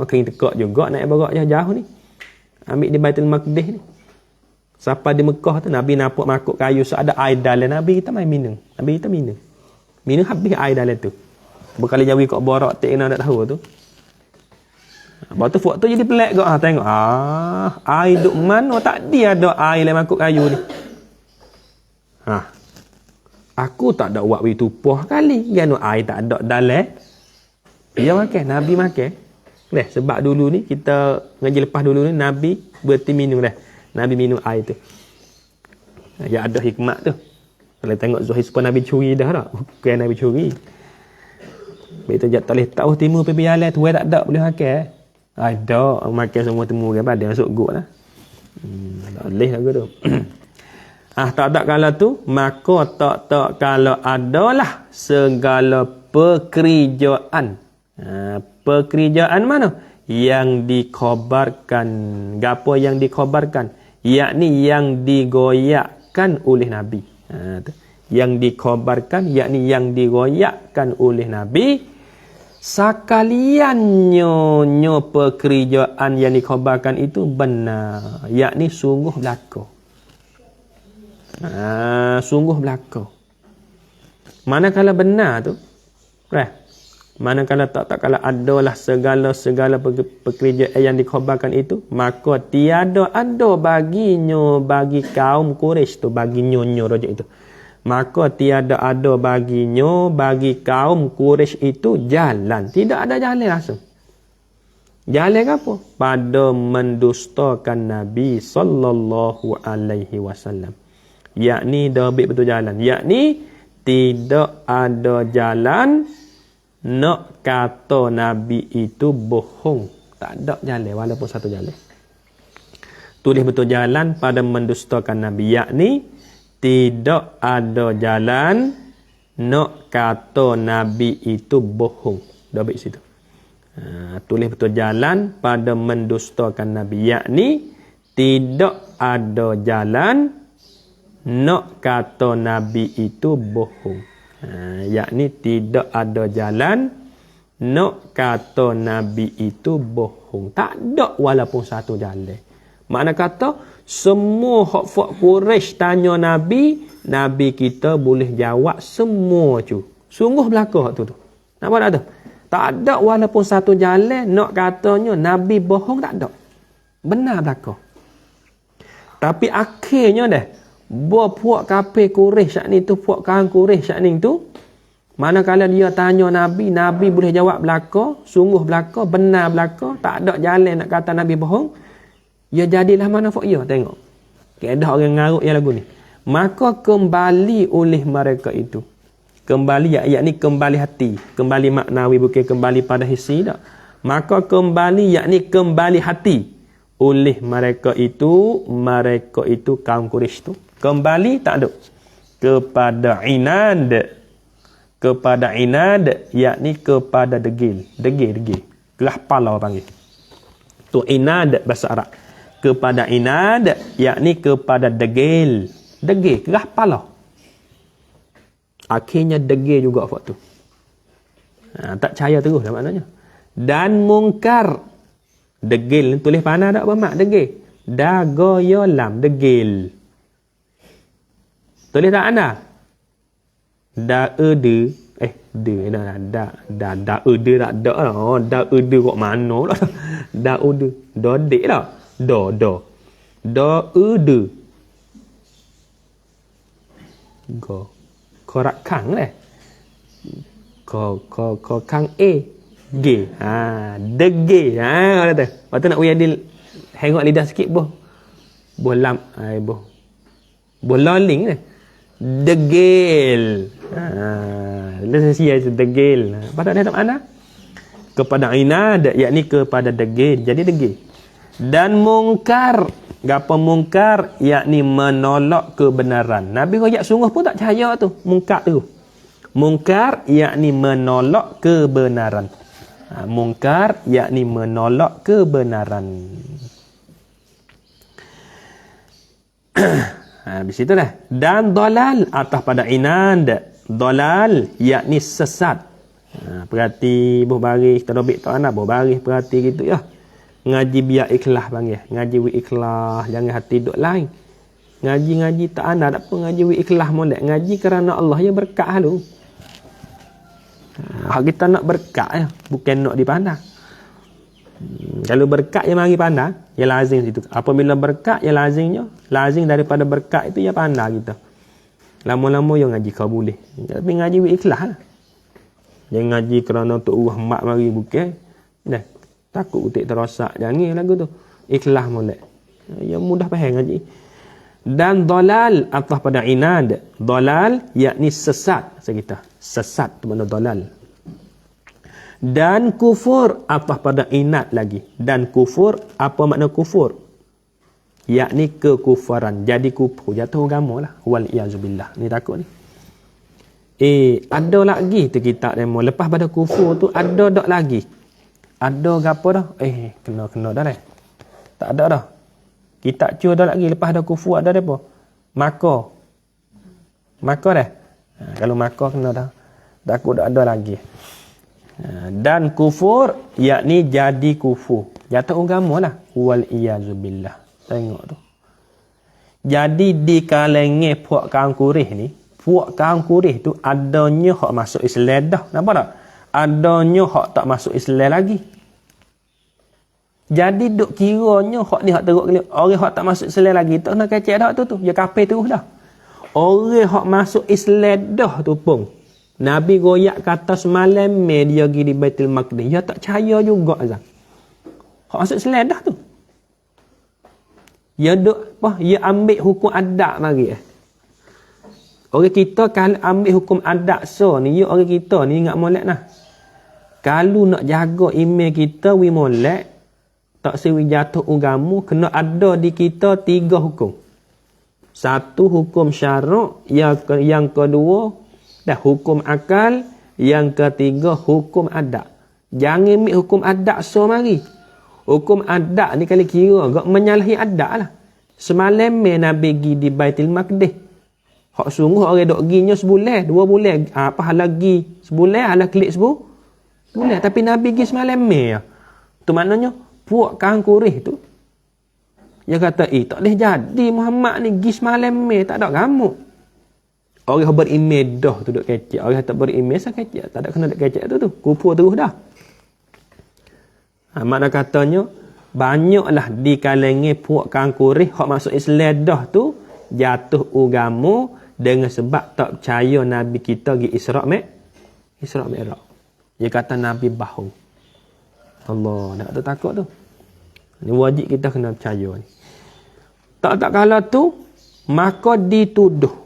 Kena tekak juga naik barak jauh ni. Ambil di Baitul Maqdis ni. Siapa di Mekah tu Nabi nampak makuk kayu so ada air dalam, Nabi kita main minum. Nabi kita minum. Minum habis air dalam tu. Berkali jauh kok borak tak nak tahu tu. Lepas tu fuak tu jadi pelik kau tengok. Air duk mana tak dia ada air dalam makuk kayu ni. Aku tak ada buat tupah kali. Kan air tak ada dalam. Dia makan, Nabi makan. Sebab dulu ni kita ngaji lepas dulu ni Nabi berhenti minum dah. Nabi minum air tu. Ya ada hikmat tu. Kalau tengok Zuhair pun Nabi curi dah tak? Bukan Nabi curi. Begitu je tak boleh tahu timur pergi jalan tu tak ada boleh makan. Ada makan semua temu kan pada masuk guk lah. Tak boleh lagu tu. Tak ada kala tu, maka tak kalau adalah segala pekerjaan. Pekerjaan mana? Yang dikhabarkan. Gapo yang dikhabarkan? Yakni yang digoyakkan oleh Nabi. Yang dikhabarkan, yakni yang digoyakkan oleh Nabi. Sekaliannya pekerjaan yang dikhabarkan itu benar. Yakni sungguh berlaku. Sungguh berlaku. Manakala benar tu, Manakala tak kala adalah segala pekerjaan yang dikhabarkan itu, maka tiada ada baginya bagi kaum Quraisy tu, bagi nyonya rojak itu. Maka tiada ada baginya bagi kaum Quraisy itu jalan. Tidak ada jalan langsung. Jalan apa? Pada mendustakan Nabi sallallahu alaihi wasallam. Yakni dah ambil betul jalan. Yakni tidak ada jalan nak kata Nabi itu bohong. Tak ada jalan walaupun satu jalan. Tulis betul jalan pada mendustakan Nabi. Yakni tidak ada jalan nak kata Nabi itu bohong. Dah ambil situ. Tulis betul jalan pada mendustakan Nabi. Yakni tidak ada jalan nak kata Nabi itu bohong. Yakni tidak ada jalan nak kata Nabi itu bohong. Tak ada walaupun satu jalan. Makna kata semua hak Quraisy tanya Nabi, Nabi kita boleh jawab semua tu. Sungguh belaka tu. Nampak tak tu? Tak ada walaupun satu jalan nak katanya Nabi bohong, tak ada. Benar belaka. Tapi akhirnya dah puak kafir Quraisy sat ni tu, puak kaum Quraisy sat ni tu, manakala dia tanya Nabi, Nabi boleh jawab belaka, sungguh belaka, benar belaka, tak ada jalan nak kata Nabi bohong. Ya jadilah mana fak ya, tengok. Keedah orang ngarut yang lagu ni. Maka kembali oleh mereka itu. Kembali yakni kembali hati, kembali maknawi, bukan kembali pada hissi tak. Maka kembali yakni kembali hati oleh mereka itu kaum Quraisy tu. Kembali tak ada kepada inad yakni kepada degil gerah pala panggil tu inad bahasa Arab. Kepada inad yakni kepada degil gerah pala. Akhirnya degil juga waktu tu. Tak percaya terus lah maknanya. Dan mungkar degil tulis panah tak bermak degil dagoyolam degil. Tulis tak anda? Da ede da ede tak ada lah. Oh, da ede kok mana lah. Da ede dodek lah. Da ede go korak kang leh. Ko kang g. Dege. Kata. Lepas tu nak Adil hengok lidah sikit boh lam boh loling ni. Degil. Lesia itu degil. Pada ada mana? Kepada inad yakni kepada degil. Jadi degil. Dan mungkar, gapo mungkar yakni menolak kebenaran. Nabi royak sungguh pun tak percaya tu, mungkar tu. Mungkar yakni menolak kebenaran. Mungkar yakni menolak kebenaran. Habis itu dah. Dan dalal atas pada inad. Dalal yakni sesat. Perhati buh baris tadabik tak ana buh baris perhati gitu ya. Ngaji biar ikhlas panggil. Ngaji wi ikhlas, jangan hati duk lain. Ngaji tak ana tak apa ngaji wi ikhlas molek. Ngaji kerana Allah ya berkat halu. Hak kita nak berkat ya, bukan nak dipandang. Kalau berkat yang mari pandang, ya lazim situ. Apabila berkat ya lazim daripada berkat itu ya pandang kita. Lama-lama yang ngaji kau boleh. Tapi ngaji ikhlas lah. Jangan ngaji kerana untuk urah mak mari bukan. Dah takut utik terosak. Jangan lagu tu. Ikhlas molek. Ya mudah faham ngaji. Dan dalal atas pada inad. Dalal yakni sesat sekitar. Sesat tu mana dalal. Dan kufur atas pada inat lagi. Dan kufur, apa makna kufur? Yakni kekufuran. Jadi kufur, jatuh agama lah. Wal-iyazubillah. Ni takut ni. Ada lagi tu kitab demo. Lepas pada kufur tu, ada tak lagi? Ada apa dah? Kena dah lah. Tak ada dah. Kitab cu ada lagi. Lepas ada kufur ada apa? Maka dah. Kalau maka kena dah. Takut tak ada lagi. Dan kufur yakni jadi kufur, jatuh agama lah. Wal iyazubillah. Tengok tu. Jadi di kalangan puak kaum Quraisy ni, puak kaum Quraisy tu adanya hak masuk Islam dah. Nampak tak? adanya hak tak masuk Islam lagi. Jadi duk kiranya hak ni hak teruk kali. Orang hak tak masuk Islam lagi tak nak kecek dah tu. Dia kafir terus dah. Orang hak masuk Islam dah tu pun. Nabi goyak kata semalam dia pergi di Baitul Maqdis. Dia tak percaya juga azan. Hak masuk Islam dah tu. Dia duk apa? Dia ambil hukum adat mari. Orang kita kalau ambil hukum adat ni, orang kita ni ingat molek nah. Kalau nak jaga email kita wi molek, tak sewi jatuh agama, kena ada di kita 3 hukum. 1 hukum syarak, yang kedua dah hukum akal, yang ketiga hukum adat. Jangan ambil hukum adat mari. Hukum adat ni kali kira gak menyalahi adat lah. Semalam Nabi pergi di Baitul Maqdis. Hak sungguh orang dok ginya sebulan, 2 bulan. Apa hal lagi sebulan, hal klik sebulan. Tapi Nabi pergi semalam ya. Tu maknanya puak kang kurih tu. Dia kata, tak boleh jadi Muhammad ni pergi semalam tak ada gamuk. Orang beriman dah tu duk kecek. Orang tak beriman saya kecek. Tak ada kena duk kecek tu. Kufur terus dah. Makna katanya banyaklah di kalangan puak kangkurih hak masuk Islam dah tu jatuh agama dengan sebab tak percaya Nabi kita pergi Isra' Mi'raj. Dia kata Nabi bahu. Allah, tak takut tu. Ni wajib kita kena percaya ni. Tak kala tu maka dituduh.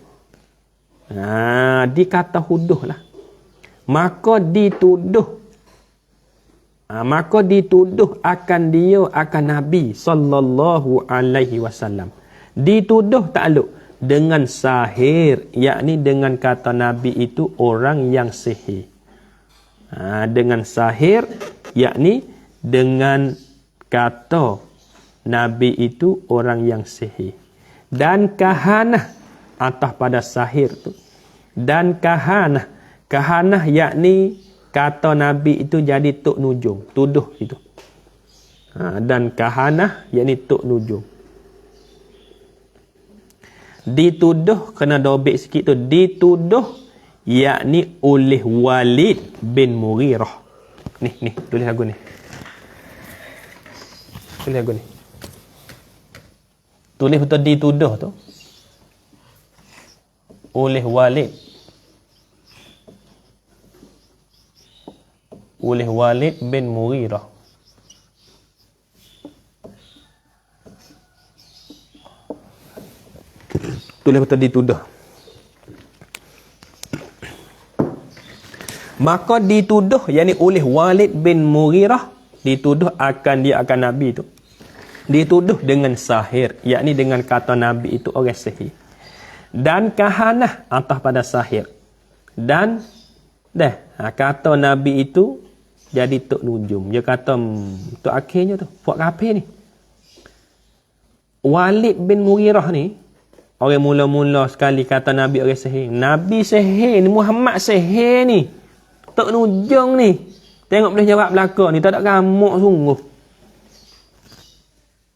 Dikata huduh lah. Maka dituduh akan Nabi sallallahu alaihi wasallam. Dituduh takluk dengan sahir, yakni dengan kata Nabi itu orang yang sihir. Dengan sahir, yakni dengan kata Nabi itu orang yang sihir. Dan kahanah atas pada sahir tu. Dan kahanah yakni kata Nabi itu jadi tok nujum, tuduh itu. Dan kahanah yakni tok nujum. Dituduh kena dobek sikit tu. Dituduh yakni oleh Walid bin Mughirah. Ni tulis lagu ni. Tulis lagu ni. Tulis betul dituduh tu. Oleh Walid bin Mughirah. Tulis betul dituduh. Maka dituduh yakni oleh Walid bin Mughirah, dituduh akan Nabi itu. Dituduh dengan sahir, yakni dengan kata Nabi itu orang sihir. Dan kahanah atas pada sahir. Dan kata Nabi itu jadi tok nujum. Dia kata tu akhirnya tu buat kafir ni. Walid bin Mughirah ni orang mula-mula sekali kata Nabi orang sihir. Nabi sihir ni, Muhammad sihir ni. Tok nujung ni. Tengok boleh jawab belaka ni, tak ada gamuk sungguh.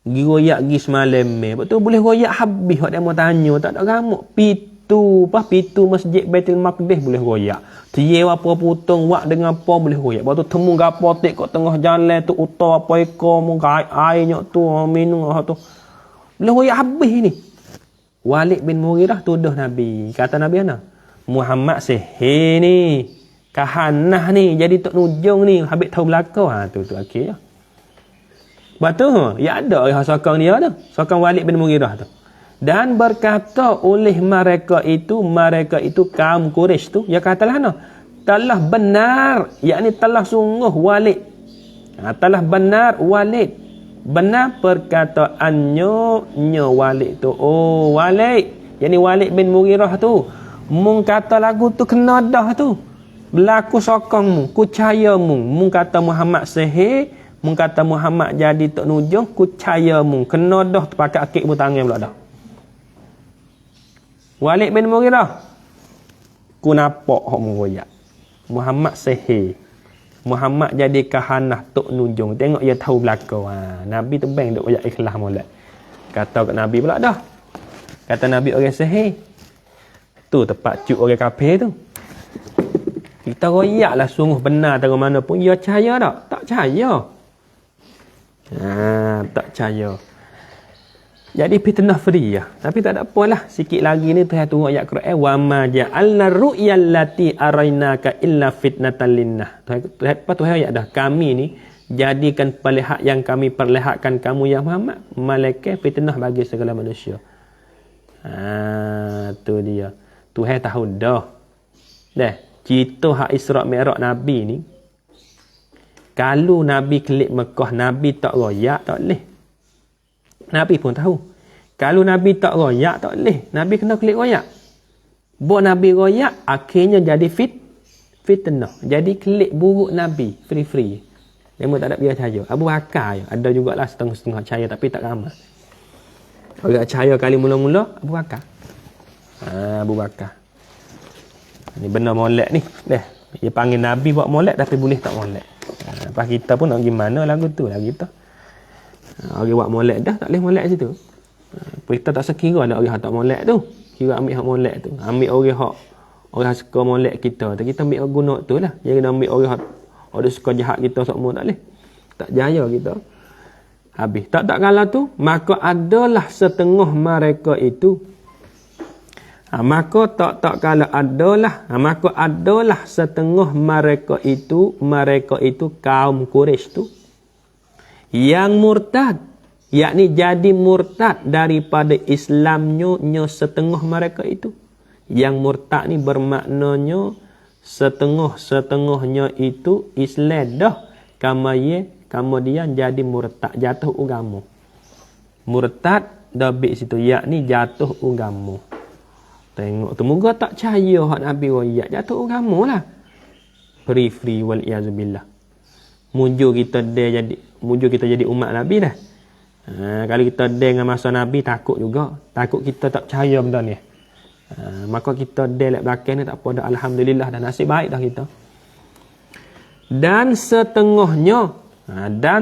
Gi royak gi semalam betul boleh royak habis hak dia mau tanya, tak ada gamuk. Pitu masjid Baitul Maqdis boleh royak. Tiye apa putung wak dengan apa boleh royak. Lepas tu temu gapo tek kat tengah jalan tu utar apa ekor mu airnya tu minum tu. Boleh royak habis ni. Walid bin Mughirah tuduh Nabi. Kata Nabi ana, Muhammad sihir ni. Kahanah ni jadi tok nujung ni, habis tahu belaka. Tu akhirnya. Betul, ya ada orang sokong dia tu. Sokong Walid bin Mughirah tu. Dan berkata oleh mereka itu kaum Quraisy tu, ya katalah telah benar, yakni telah sungguh Walid. Telah benar Walid. Benar perkataannya Walid tu. Oh, Walid, yakni Walid bin Mughirah tu. Mung kata lagu tu kena dah tu. Berlaku sokong mu, kucaya mu. Mung kata Muhammad sihir, mung kata Muhammad jadi tok nujung, kucaya mu. Kena dah terpakai akik mu tangan pula dah. Walid bin Mughirah, ku nampak hak mu royak. Muhammad sihir. Muhammad jadi kahanah tok nujung. Tengok dia tahu belaka. Nabi tu bang duk royak ikhlas molek. Kata kat Nabi pula dah. Kata Nabi orang sihir. Tu tempat cuk orang kafir tu. Kita royaklah sungguh benar dari mana pun. Ya percaya tak? Tak percaya. Tak percaya. Jadi fitnah free ya. Tapi tak ada apalah. Sikit lagi ni Tuhan turun ayat Quran. Wa ma ja'alna ru'yal lati arainaka illa fitnatan linnah. Tuhan ayat dah. Kami ni jadikan perlihat yang kami perlihatkan kamu ya Muhammad. Malaikat fitnah bagi segala manusia. Tu dia. Tuhan tahu dah. Dah. Cerita hak Isra' Mi'raj Nabi ni. Kalau Nabi kelik Mekah, Nabi tak royak, tak boleh. Nabi pun tahu. Kalau Nabi tak royak, tak boleh. Nabi kena klik royak. Buat Nabi royak, akhirnya jadi fitnah. Jadi klik buruk Nabi. Free. Memang tak ada biar percaya. Abu Bakar je. Ada jugalah setengah-setengah percaya tapi tak ramai. Orang percaya kali mula-mula, Abu Bakar. Abu Bakar. Ni benar molek ni. Dia panggil Nabi buat molek tapi boleh tak molek. Lepas kita pun nak gimana lagu tu lah kita. Orang buat molek dah, tak boleh molek situ. Kita tak sekira ada orang tak molek tu. Kira ambil hak molek tu. Ambil orang suka molek kita. Kita ambil guna tu lah. Jangan ambil orang ada suka jahat kita semua tak boleh. Tak jaya kita. Habis. Tak kala tu, maka adalah setengah mereka itu. Maka tak kala adalah. Maka adalah setengah mereka itu kaum Quraisy tu. Yang murtad, yakni jadi murtad daripada Islamnya setengah mereka itu. Yang murtad ni bermaknanya setengah-setengahnya itu Islam dah. Kemudian jadi murtad, jatuh agama. Murtad dah bik situ, yakni jatuh agama. Tengok tu, moga tak percaya hak Nabi royak, jatuh agama lah. Free wal iazubillah. Mujur kita jadi umat Nabi dah. Kalau kita dengan masa Nabi takut juga. Takut kita tak percaya benda ni. Maka kita lek belakang ni tak apa dah. Alhamdulillah dah, nasib baik dah kita. Dan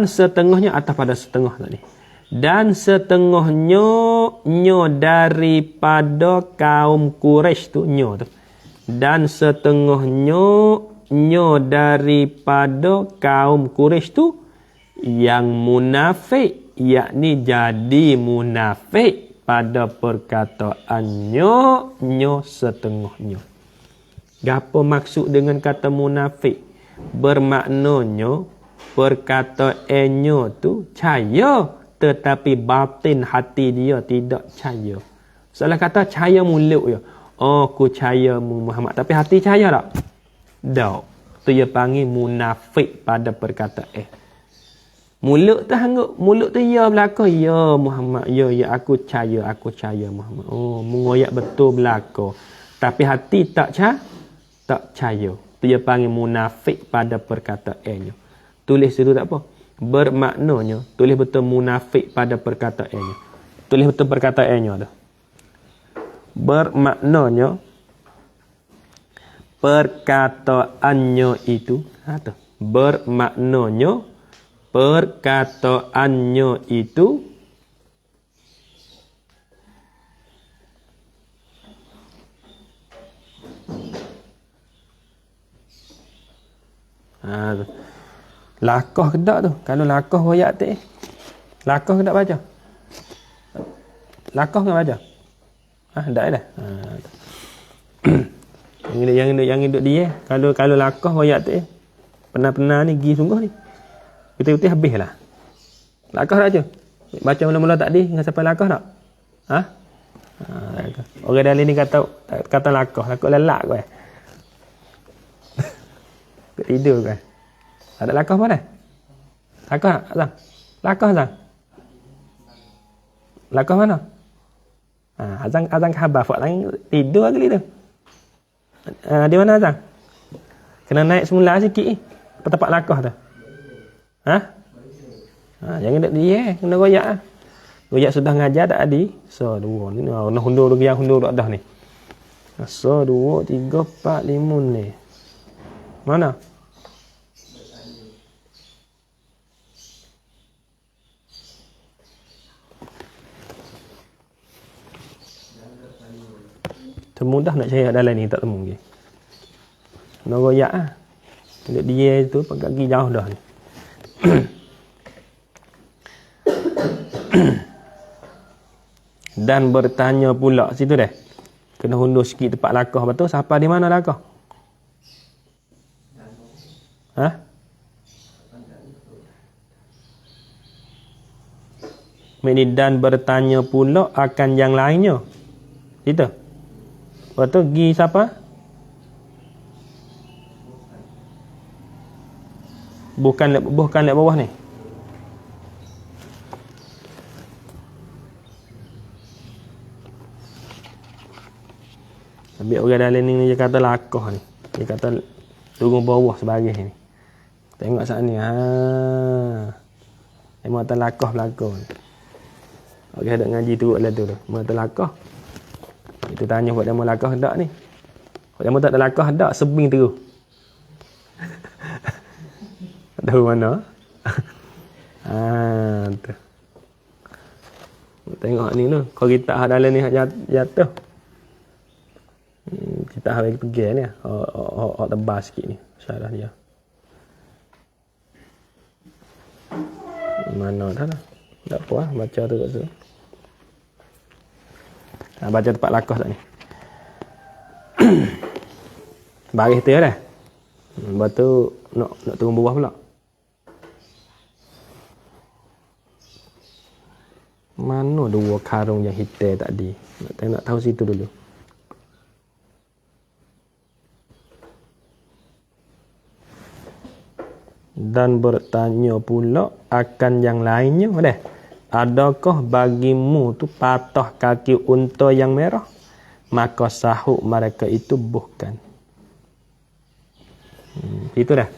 setengahnya atas pada setengah tadi. Dan setengahnya daripada kaum Quraisy tu, dan setengahnya daripada kaum Quraisy tu yang munafik, yakni jadi munafik pada perkataannya setengahnya. Gapo maksud dengan kata munafik? Bermaknanya perkataannya tu percaya tetapi batin hati dia tidak percaya. Salah kata percaya mulut je. Oh, aku percaya Muhammad tapi hati percaya tak? Tak. Tu dia panggil munafik pada perkataan. Mulut tu ya belaka, ya Muhammad, ya aku percaya Muhammad. Oh, mengoyak betul belaka. Tapi hati tak percaya. Tu dia panggil munafik pada perkataannya. Tulis situ tak apa. Bermaknanya, tulis betul munafik pada perkataannya. Tulis betul perkataannya tu. Bermaknanya perkataannya itu tu. Bermaknanya perkataannya itu lakah ke tak tu? Kalau lakah royak tu lakah ke tak baca? Lakah ke baca? Tak dah. Yang hidup dia kalau lakah royak tu pernah ni gi sungguh ni. Betul-betul habislah. Lakah tak je? Baca mula-mula tadi dengan sampai lakah tak? Orang dalam ni kata lakah lelak kau. Kau tidur kau. Ada lakah apa dah? Lakah tak? Lakah tak? Lakah mana? Azan khabar fak lain tidur kali tu. Di mana Azan? Kena naik semula sikit ni. Tempat lakah tu. Jangan dek dia, kena royak. Royak sudah ngajar tak adi? So, 2 ni nak hundur lagi yang hundur dah ni. So, 2 3 4 5 ni. Mana? Semudah nak cari dalam ni tak temu lagi. royak ah. Duduk dia tu pergi jauh dah ni. Dan bertanya pula situ dah. Kena hundur sikit tempat lakah betul. Siapa di mana lakah? Ha? Ini dan bertanya pula akan yang lainnya. Itu. Betul gi siapa? Bukan lek bawah ni. Tapi orang dalam ni dia kata lakah ni. Dia kata turun bawah sebagai ni. Tengok saat ni. Memang tak lakah belakang. Okey, ada ngaji turut lah tu. Memang tak lakah. Itu tanya buat demo lakah tak ni. Buat demo tak ada lakah tak, sebing terus. Tahu mana? Tu. Tengok ni tu. Kalau kita dalam ni jatuh. Kita habis pergi ni. Tebal sikit ni. Syarah dia. Mana dah lah. Tak apa lah. Baca tu kat situ. Baca tempat lakah tak ni. Baris tu dah. Lepas tu nak turun bawah pula. Mana dua karung yang hitam tadi? Nak tahu situ dulu. Dan bertanya pula akan yang lainnya. Dah. Adakah bagimu tu patah kaki unta yang merah? Maka sahut mereka itu bukan. Itu dah.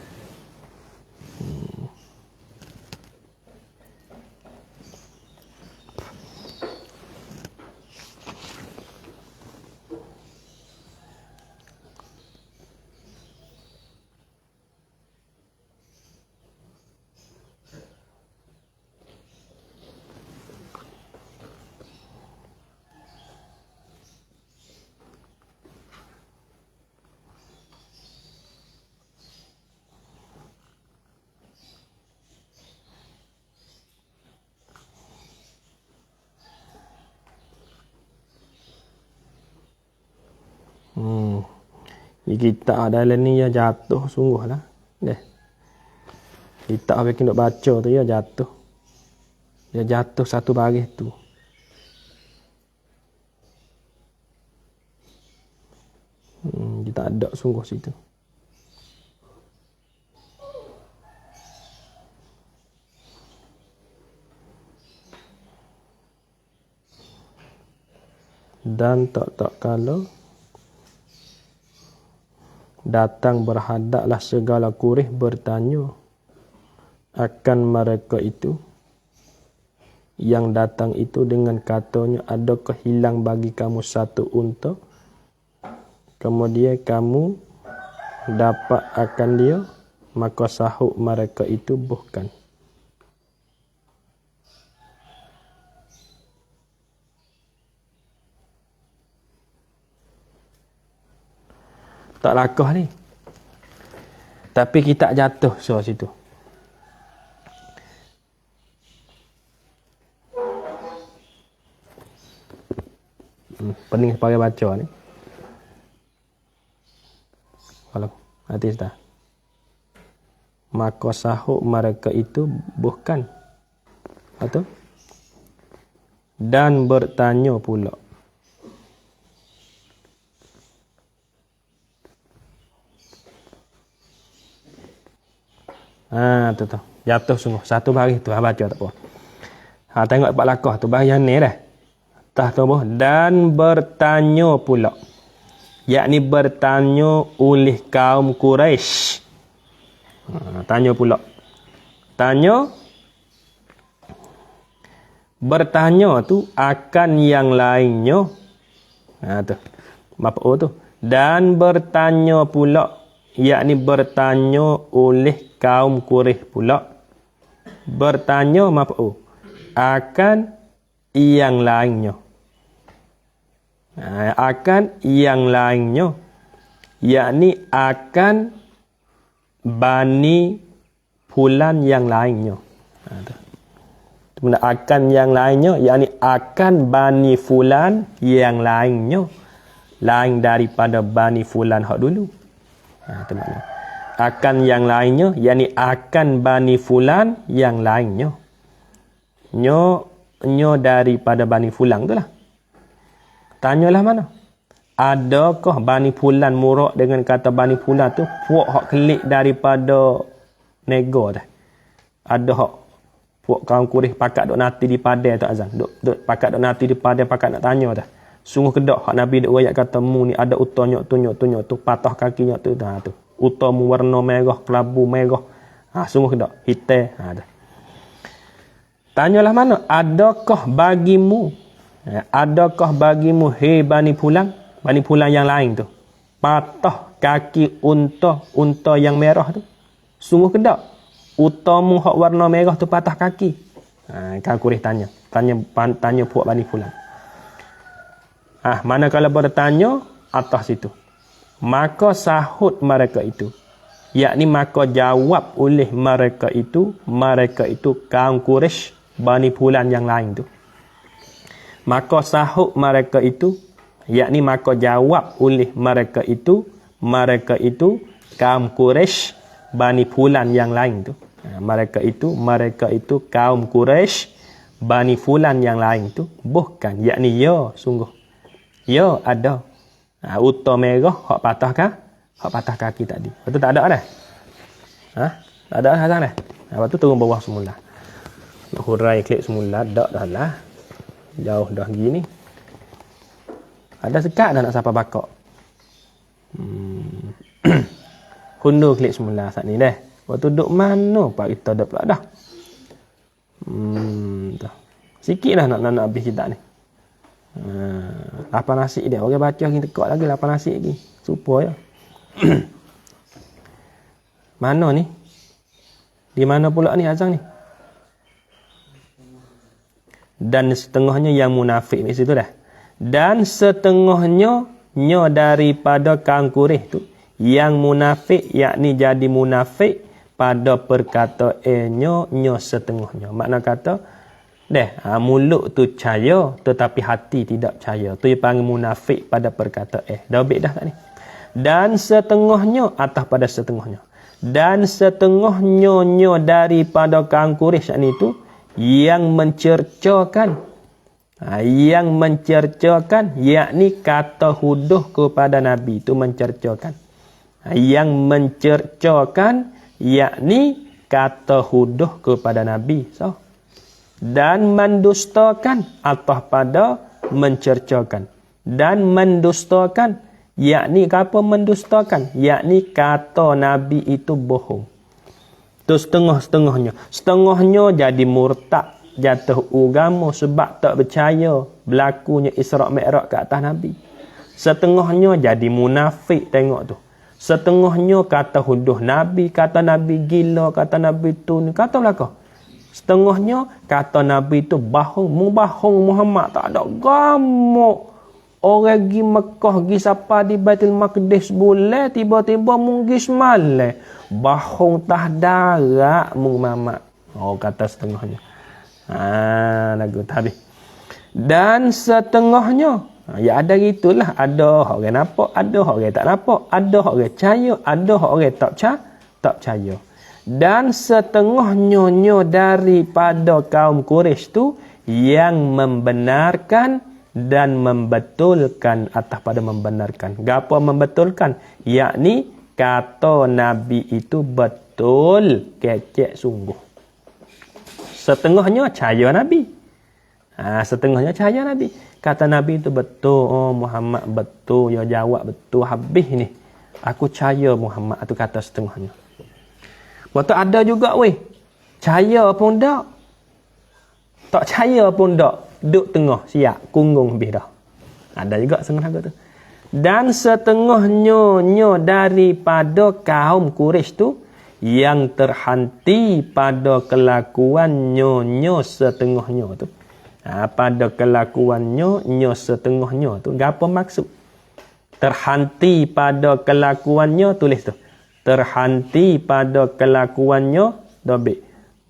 Kita dalam ni ya jatuh sungguh lah. Deh. Kita habis nak baca tu ya jatuh. Dia jatuh satu baris tu. Kita ada sungguh situ. Dan tak kalau datang berhadaplah segala kurih bertanya akan mereka itu. Yang datang itu dengan katanya, adakah hilang bagi kamu satu unta? Kemudian kamu dapat akan dia, maka sahut mereka itu bukan. Tak lakah ni. Tapi kita jatuh so situ. Pening pakai baca ni. Kalau hati dah. Maka sahut mereka itu bukan. Atau? Dan bertanya pula. Tu. Jatuh sungguh. Satu baris tu. Baca tak apa. Tengok tempat lakah tu. Baris yang ni dah. Tah tu apa? Dan bertanya pula. Yakni bertanya oleh kaum Quraisy. Tanya pula. Tanya. Bertanya tu akan yang lainnya. Tu. Maf'ul tu. Dan bertanya pula. Yakni bertanya oleh kaum Quraisy pula. Bertanya maf'ul akan yang lainnya. Akan yang lainnya. yakni akan Bani Fulan yang lainnya. Tu. Akan yang lainnya, yakni akan Bani Fulan yang lainnya, lain daripada Bani Fulan hak dulu. Itu makna. Akan yang lainnya, yakni akan Bani Fulan yang lainnya. Nyo daripada Bani Fulan tu lah. Tanyalah mana? Adakah Bani Fulan murak dengan kata Bani Fulan tu puak hak kelik daripada nego dah? Ada hak puak kaum Quraisy pakat dok nanti di padai tu azan. Dok pakat dok nanti di padai pakat nak tanya dah. Sungguh kedak hak Nabi dok royak kata mu ni ada utonyo tu patah kakinya tu tu. Utamu warna merah, kelabu merah. Sungguh kedak hitam dah. Tanyalah mana? Adakah bagimu hei Bani Fulan yang lain tu patah kaki unta yang merah tu? Sungguh kedak utamu hak warna merah tu patah kaki? Kan Quraisy tanya puak Bani Fulan. Manakala bertanya atas itu, maka sahut mereka itu, yakni maka jawab oleh mereka itu kaum Quraisy Bani Fulan yang lain tu. Maka sahut mereka itu, yakni maka jawab oleh mereka itu kaum Quraisy Bani Fulan yang lain tu. Mereka itu kaum Quraisy Bani Fulan yang lain tu, bukan, yakni ya sungguh ya ada unta merah hak patah kaki tadi. Betul tak ada dah? Tak ada dah dah. Lepas tu turun bawah semula. Nak hurai klik semula dak dah lah. Jauh dah gini. Ada sekat dah nak siapa bakak. Hundur klik semula saat ni dah. Waktu duduk mana pak kita dah pula dah. Sikit dah nak habis kita ni. 8 nasi dia. Orang baca lagi tekak lagi 8 nasi lagi. Supaya. Mana ni? Di mana pula ni azan ni? Dan setengahnya yang munafik di situ dah. Dan setengahnya daripada kaum Quraisy tu yang munafik, yakni jadi munafik pada perkataannya setengahnya. Makna kata mulut tu percaya tetapi hati tidak percaya. Tu yang panggil munafik pada perkataan. Dah baik dah tak ni? Dan setengahnya atas pada setengahnya. Dan setengahnya daripada kaum Quraisy itu yang mencercakan, yakni kata huduh kepada Nabi itu mencercakan. Yang mencercakan yakni kata huduh kepada Nabi. Dan mendustakan atas pada mencercakan. Dan mendustakan yakni apa mendustakan? Yakni kata Nabi itu bohong. Tu setengahnya. Setengahnya jadi murtad, jatuh agama sebab tak percaya berlakunya Isra' Mi'raj ke atas Nabi. Setengahnya jadi munafik tengok tu. Setengahnya kata huduh Nabi, kata Nabi gila, kata Nabi tu ni, kata belaka. Setengahnya kata Nabi tu bohong Muhammad tak ada agama. Orang pergi Mekah, pergi sapa di Baitul Maqdis boleh, tiba-tiba mungkin semalam. Bahong tah darat Muhammad. Kata setengahnya. Lagu habis. Dan setengahnya, ya ada gitulah. Ada orang nampak, ada orang tak nampak, ada orang percaya, ada orang tak percaya. Dan setengahnya daripada kaum Quraisy tu yang membenarkan dan membetulkan atas pada membenarkan. Gapo membetulkan? Yakni kata Nabi itu betul, kecek sungguh. Setengahnya percaya Nabi. Setengahnya percaya Nabi. Kata Nabi itu betul. Muhammad betul. Ya jawab betul. Habis ni. Aku percaya Muhammad. Itu kata setengahnya. Waktu ada juga percaya pun tak. Tak percaya pun tak. Duduk tengah, siap, kunggung habis dah. Ada juga setengah tu. Dan setengahnya daripada kaum Quraisy tu yang terhenti pada kelakuannya setengahnya tu. Pada kelakuannya setengahnya tu. Apa maksud? terhenti pada kelakuannya, tulis tu. Terhenti pada kelakuannya, dobik.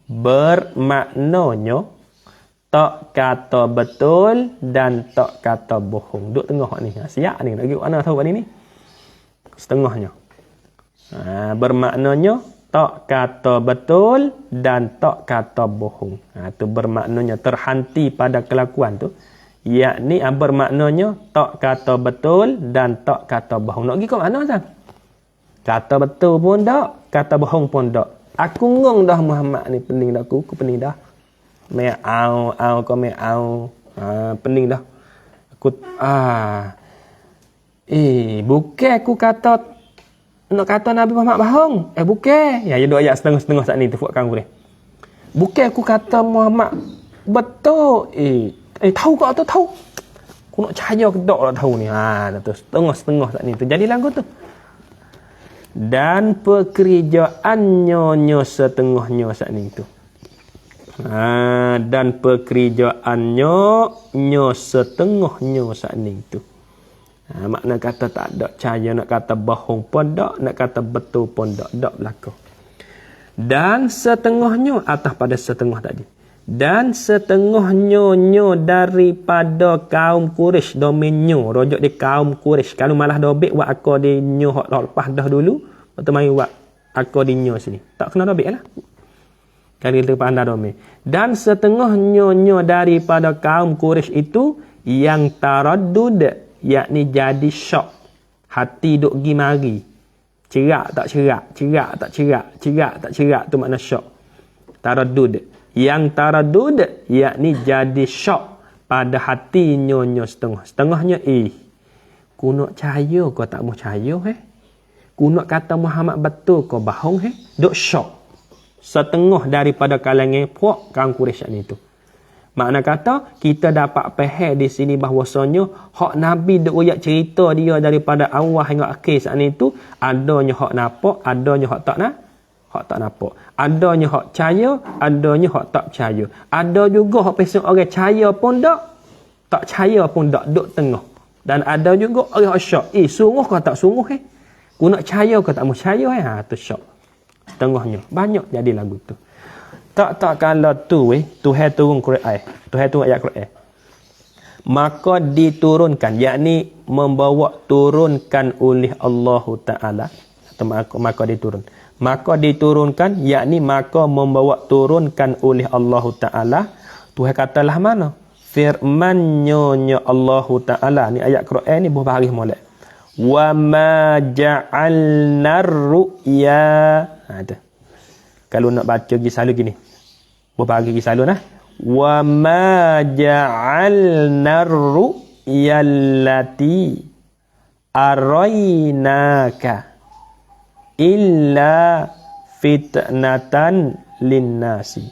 Bermaknanya tak kata betul dan tak kata bohong. Duduk tengah ni. Siap ni. Nak pergi mana tahu ni ni? Setengahnya. Bermaknanya tak kata betul dan tak kata bohong. Tu bermaknanya terhenti pada kelakuan tu. Yakni bermaknanya tak kata betul dan tak kata bohong. Nak pergi ke mana sang? Kata betul pun tak, kata bohong pun tak. Aku ngong dah Muhammad ni, pening dah aku pening dah. Me'au kau me'au. Pening dah. Aku bukan aku kata nak kata Nabi Muhammad bohong. Bukan. Ya dua ayat setengah-setengah saat ni tu buatkan aku ni. Bukan aku kata Muhammad betul. Tahu kau tu tahu. Aku nak cahaya ke tak lah tahu ni. Tu setengah-setengah saat ni tu. Jadi lagu tu. Dan pekerjaannya setengahnya saat ni tu. Dan pekerjaannya setengahnya saat ni tu. Makna kata tak ada cahaya, nak kata bohong pun tak, nak kata betul pun tak berlaku. Dan setengahnya atas pada setengah tadi. Dan setengahnya daripada kaum Quraisy, domainnya rojok di kaum Quraisy. Kalau malah dobek buat akor di nyo hak lepas dah dulu, betul mai buat akor di nyo sini. Tak kena dobek lah. Kalau kita pandai domain. Dan setengahnya daripada kaum Quraisy itu yang taraddud, yakni jadi syok. Hati duk gi mari. Cerak tak cerak, cerak tak cerak, cerak tak cerak, tu makna syok. Taraddud. Yang taraddud, yakni jadi syok pada hati nyonya setengah. Setengahnya ku nak cahaya kau tak mau cahaya ku nak kata Muhammad betul kau bohong duk syok. Setengah daripada kalangan puak kaum Quraisy ni tu. Makna kata kita dapat faham di sini bahawasanya hak Nabi duk royak cerita dia daripada awal hingga akhir saat ni tu, adanya hak nampak, adanya hak tak nampak. Adanya hak percaya, adanya hak tak percaya. Ada juga hak pesong orang percaya pun tak percaya pun tak, duk tengah. Dan ada juga orang hak syak. Sungguh kau tak sungguh ku nak percaya kau tak mau percaya tu syak. Setengahnya. Banyak jadi lagu tu. Tak kalau tu Tuhan turun Quran. Tuhan turun ayat Quran. Maka diturunkan, yakni membawa turunkan oleh Allah Taala. Maka diturun. Maka diturunkan, yakni maka membawa turunkan oleh Allah Ta'ala. Tuhan katalah mana? Firman-Nya Allah Ta'ala. Ni ayat Quran ni berbaris molek. Wa ma ja'alna ru'ya. Kalau nak baca lagi selalu gini. Berbaris lagi selalu nah. Wa ma ja'alna ru'ya allati araynaka illa fitnatan linnasi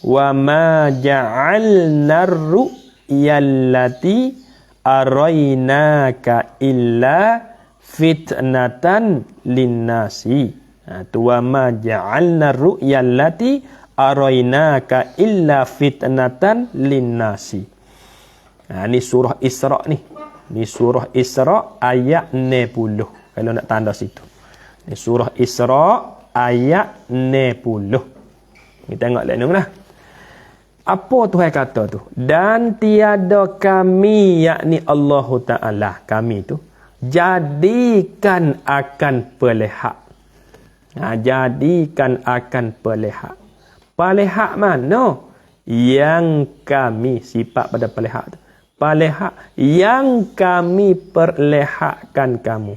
wa ma ja'alna ru'yallati araynaka illa fitnatan linnasi. Wa ma ja'alna ru'yallati araynaka illa fitnatan linnasi. Ni surah Isra ni. Ni surah Isra ayat 60. Kalau nak tanda situ. Ni surah Isra ayat 60. Kita tengok lain lah. Apa Tuhan kata tu? Dan tiada kami, yakni Allah Ta'ala, kami tu jadikan akan pelihak. Jadikan akan pelihak. Pelihak mana? Yang kami, sifat pada pelihak tu. Pelihak yang kami perlihatkan kamu.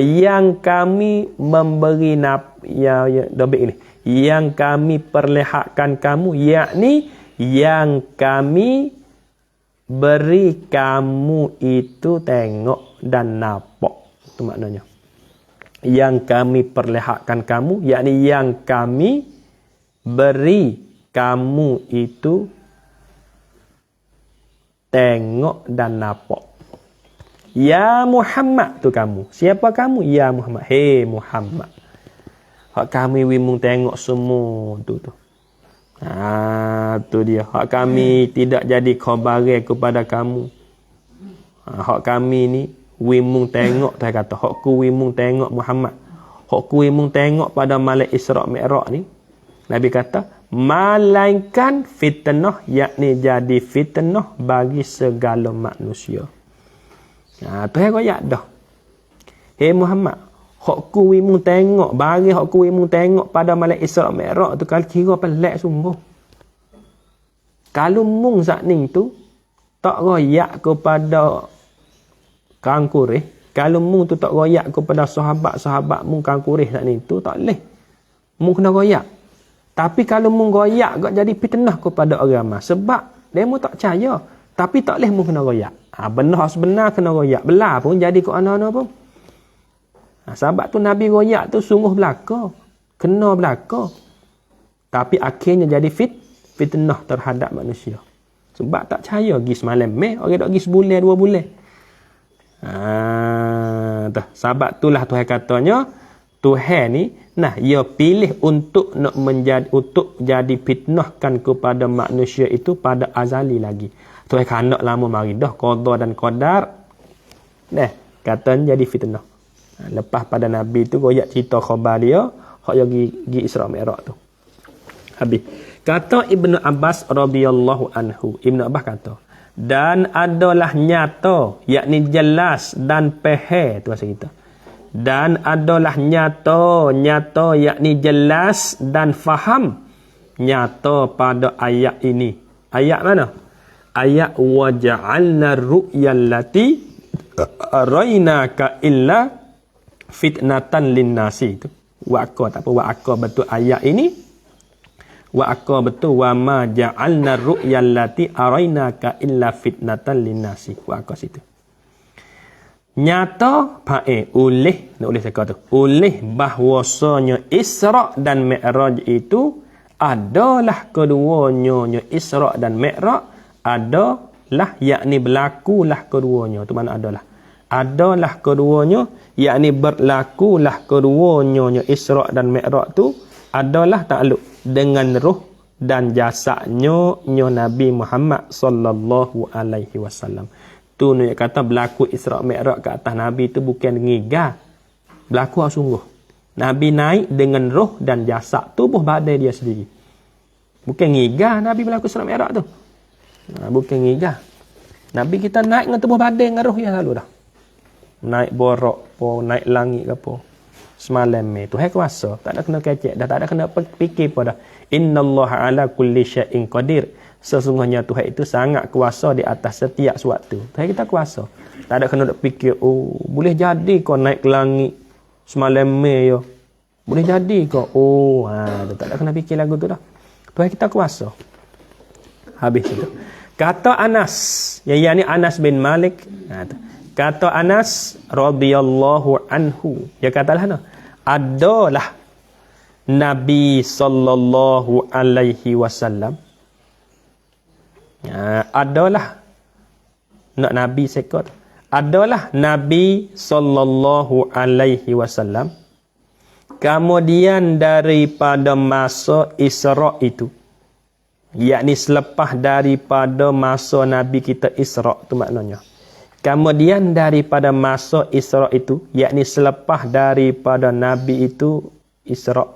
Yang kami memberi dobik ini. Yang kami perlihatkan kamu, yakni yang kami beri kamu itu tengok dan nampak. Itu maknanya. Yang kami perlihatkan kamu, yakni yang kami beri kamu itu tengok dan nampak. Ya Muhammad tu kamu. Siapa kamu? Ya Muhammad. Hei Muhammad. Hak kami wimung tengok semua tu. Tu dia. Hak kami tidak jadi khabar kepada kamu. Hak kami ni wimung tengok Tuhan kata, hak ku wimung tengok Muhammad, hak ku wimung tengok pada malam Isra' Mi'raj ni, Nabi kata melainkan fitnah, yakni jadi fitnah bagi segala manusia. Tuhan royak dah. Hei Muhammad, hak ku wimung tengok, bagi hak ku wimung tengok pada malam Isra' Mi'raj tu, kalau kira pelik sungguh. Kalau mung sakning tu tak royak kepada Kang Quraisy, kalau mung tu tak royak kepada sahabat-sahabat mung Kang Quraisy sakning tu, tak leh. Mung kena royak. Tapi kalau mung royak gak jadi fitnah kepada orang ramai, sebab demo tak percaya. Tapi tak leh mung kena royak. Benar sebenar kena royak. Belah pun jadi ke ana-ana pun. Sebab tu Nabi royak tu sungguh belaka. Kena belaka. Tapi akhirnya jadi fitnah terhadap manusia. Sebab tak percaya pergi semalam orang tak pergi sebulan 2 bulan. Sebab itulah Tuhan katanya, Tuhan ni ia pilih untuk nak jadi fitnahkan kepada manusia itu pada azali lagi. Tuhan kanak lama mari dah qada dan qadar. Katanya jadi fitnah. Lepas pada Nabi tu royak cerita khabar dia hak yang pergi Isra' Mi'raj tu. Habis. Kata Ibnu Abbas radhiyallahu anhu, Ibnu Abbas kata, dan adalah nyata, yakni jelas dan pahal tu bahasa kita. Dan adalah nyata, yakni jelas dan faham nyata pada ayat ini. Ayat mana? Ayat wa ja'alna ru'yal lati arainaka illa fitnatan linnasi tu. Wa aka betul ayat ini. Wa aka betul wa ma ja'alna ru'yal lati arainaka illa fitnatan linnasi. Wa aka situ. Nyata oleh cakap tu. Oleh bahwasanya Isra' dan Mi'raj itu adalah keduanya, Isra' dan Mi'raj adalah, yakni berlakulah keduanya. Tu mana adalah? Adalah keduanya, yakni berlakulah keduanya, Isra' dan Mi'raj tu adalah takluk dengan roh dan jasadnya Nabi Muhammad sallallahu alaihi wasallam. Tu nak kata berlaku Isra' Mi'raj ke atas Nabi tu bukan ngiga. Berlaku sungguh. Nabi naik dengan roh dan jasad tubuh badan dia sendiri. Bukan ngiga Nabi berlaku Isra' Mi'raj tu. Bukan ngiga. Nabi kita naik dengan tubuh badan dengan roh dia lalu dah. Naik borok, naik langit ke apa. Semalam ni Tuhan kuasa, tak ada kena kecek dah, tak ada kena fikir pada innallaha ala kulli syai'in qadir. Sesungguhnya Tuhan itu sangat kuasa di atas setiap sesuatu. Tuhan kita kuasa. Tak ada kena nak fikir, boleh jadi kau naik ke langit semalam ni ya. Boleh jadi kau. Tak ada kena fikir lagu tu dah. Tuhan kita kuasa. Habis itu. Kata Anas, yakni Anas bin Malik, kata Anas radhiyallahu anhu, dia katalah adalah Nabi sallallahu alaihi wasallam, adalah nak Nabi sekot, adalah Nabi sallallahu alaihi wasallam kemudian daripada masa Isra' itu, yakni selepas daripada masa Nabi kita Isra' tu maknanya. Kemudian daripada masa Isra' itu, yakni selepas daripada Nabi itu Isra'.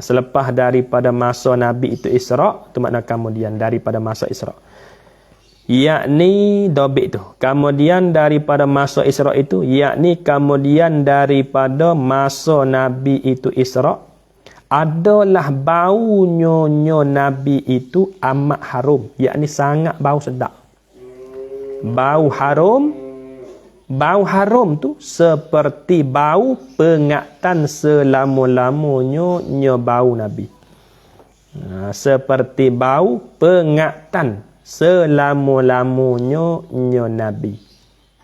Selepas daripada masa Nabi itu Isra', itu makna kemudian daripada masa Isra'. Yakni dobit tu. Kemudian daripada masa Isra' itu, yakni kemudian daripada masa Nabi itu Isra', adalah bau nyonya Nabi itu amat harum, yakni sangat bau sedap. Bau harum tu seperti bau pengatan selama-lamanya bau Nabi. Seperti bau pengatan selama-lamanya Nabi.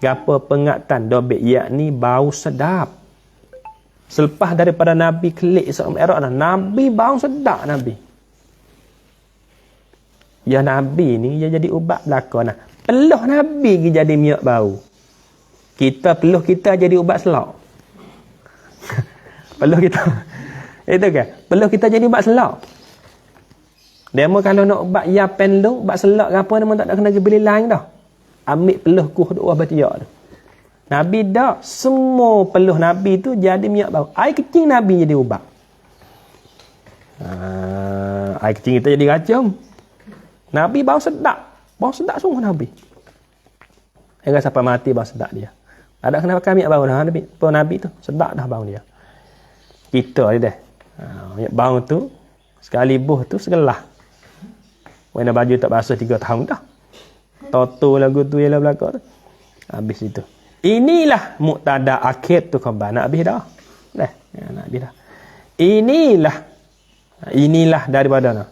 Apa pengatan? Dobit, yakni bau sedap. Selepas daripada Nabi kelik Isra' Mi'raj, Nabi bau sedap Nabi. Ya Nabi ni dia jadi ubat belaka. Peluh Nabi jadi minyak bau. Peluh kita jadi ubat selak. Peluh kita. Itu kan? Peluh kita jadi ubat selak. Demo kalau nak ubat ya penlu, ubat selak ke apa, memang tak ada kena beli lain dah. ambil peluh kuh dua batiak tu. Nabi dak, semua peluh Nabi tu jadi minyak bau. Air kecing Nabi jadi ubat. Air kecing kita jadi racun. Nabi bau sedap. Bau sedap sungguh Nabi. Enggak sampai mati bau sedap dia. Ada kenapa kami bau Nabi? Nabi tu sedap dah bau dia. Kita ni dah. Minyak bau tu sekali buh tu segelah. Warna baju tak basuh 3 tahun dah. Toto lagu tu ialah belakang tu. Habis itu. Inilah muktada akhir tu khabar. Nak habis dah. Dah, nak habis dah. Inilah daripada mana?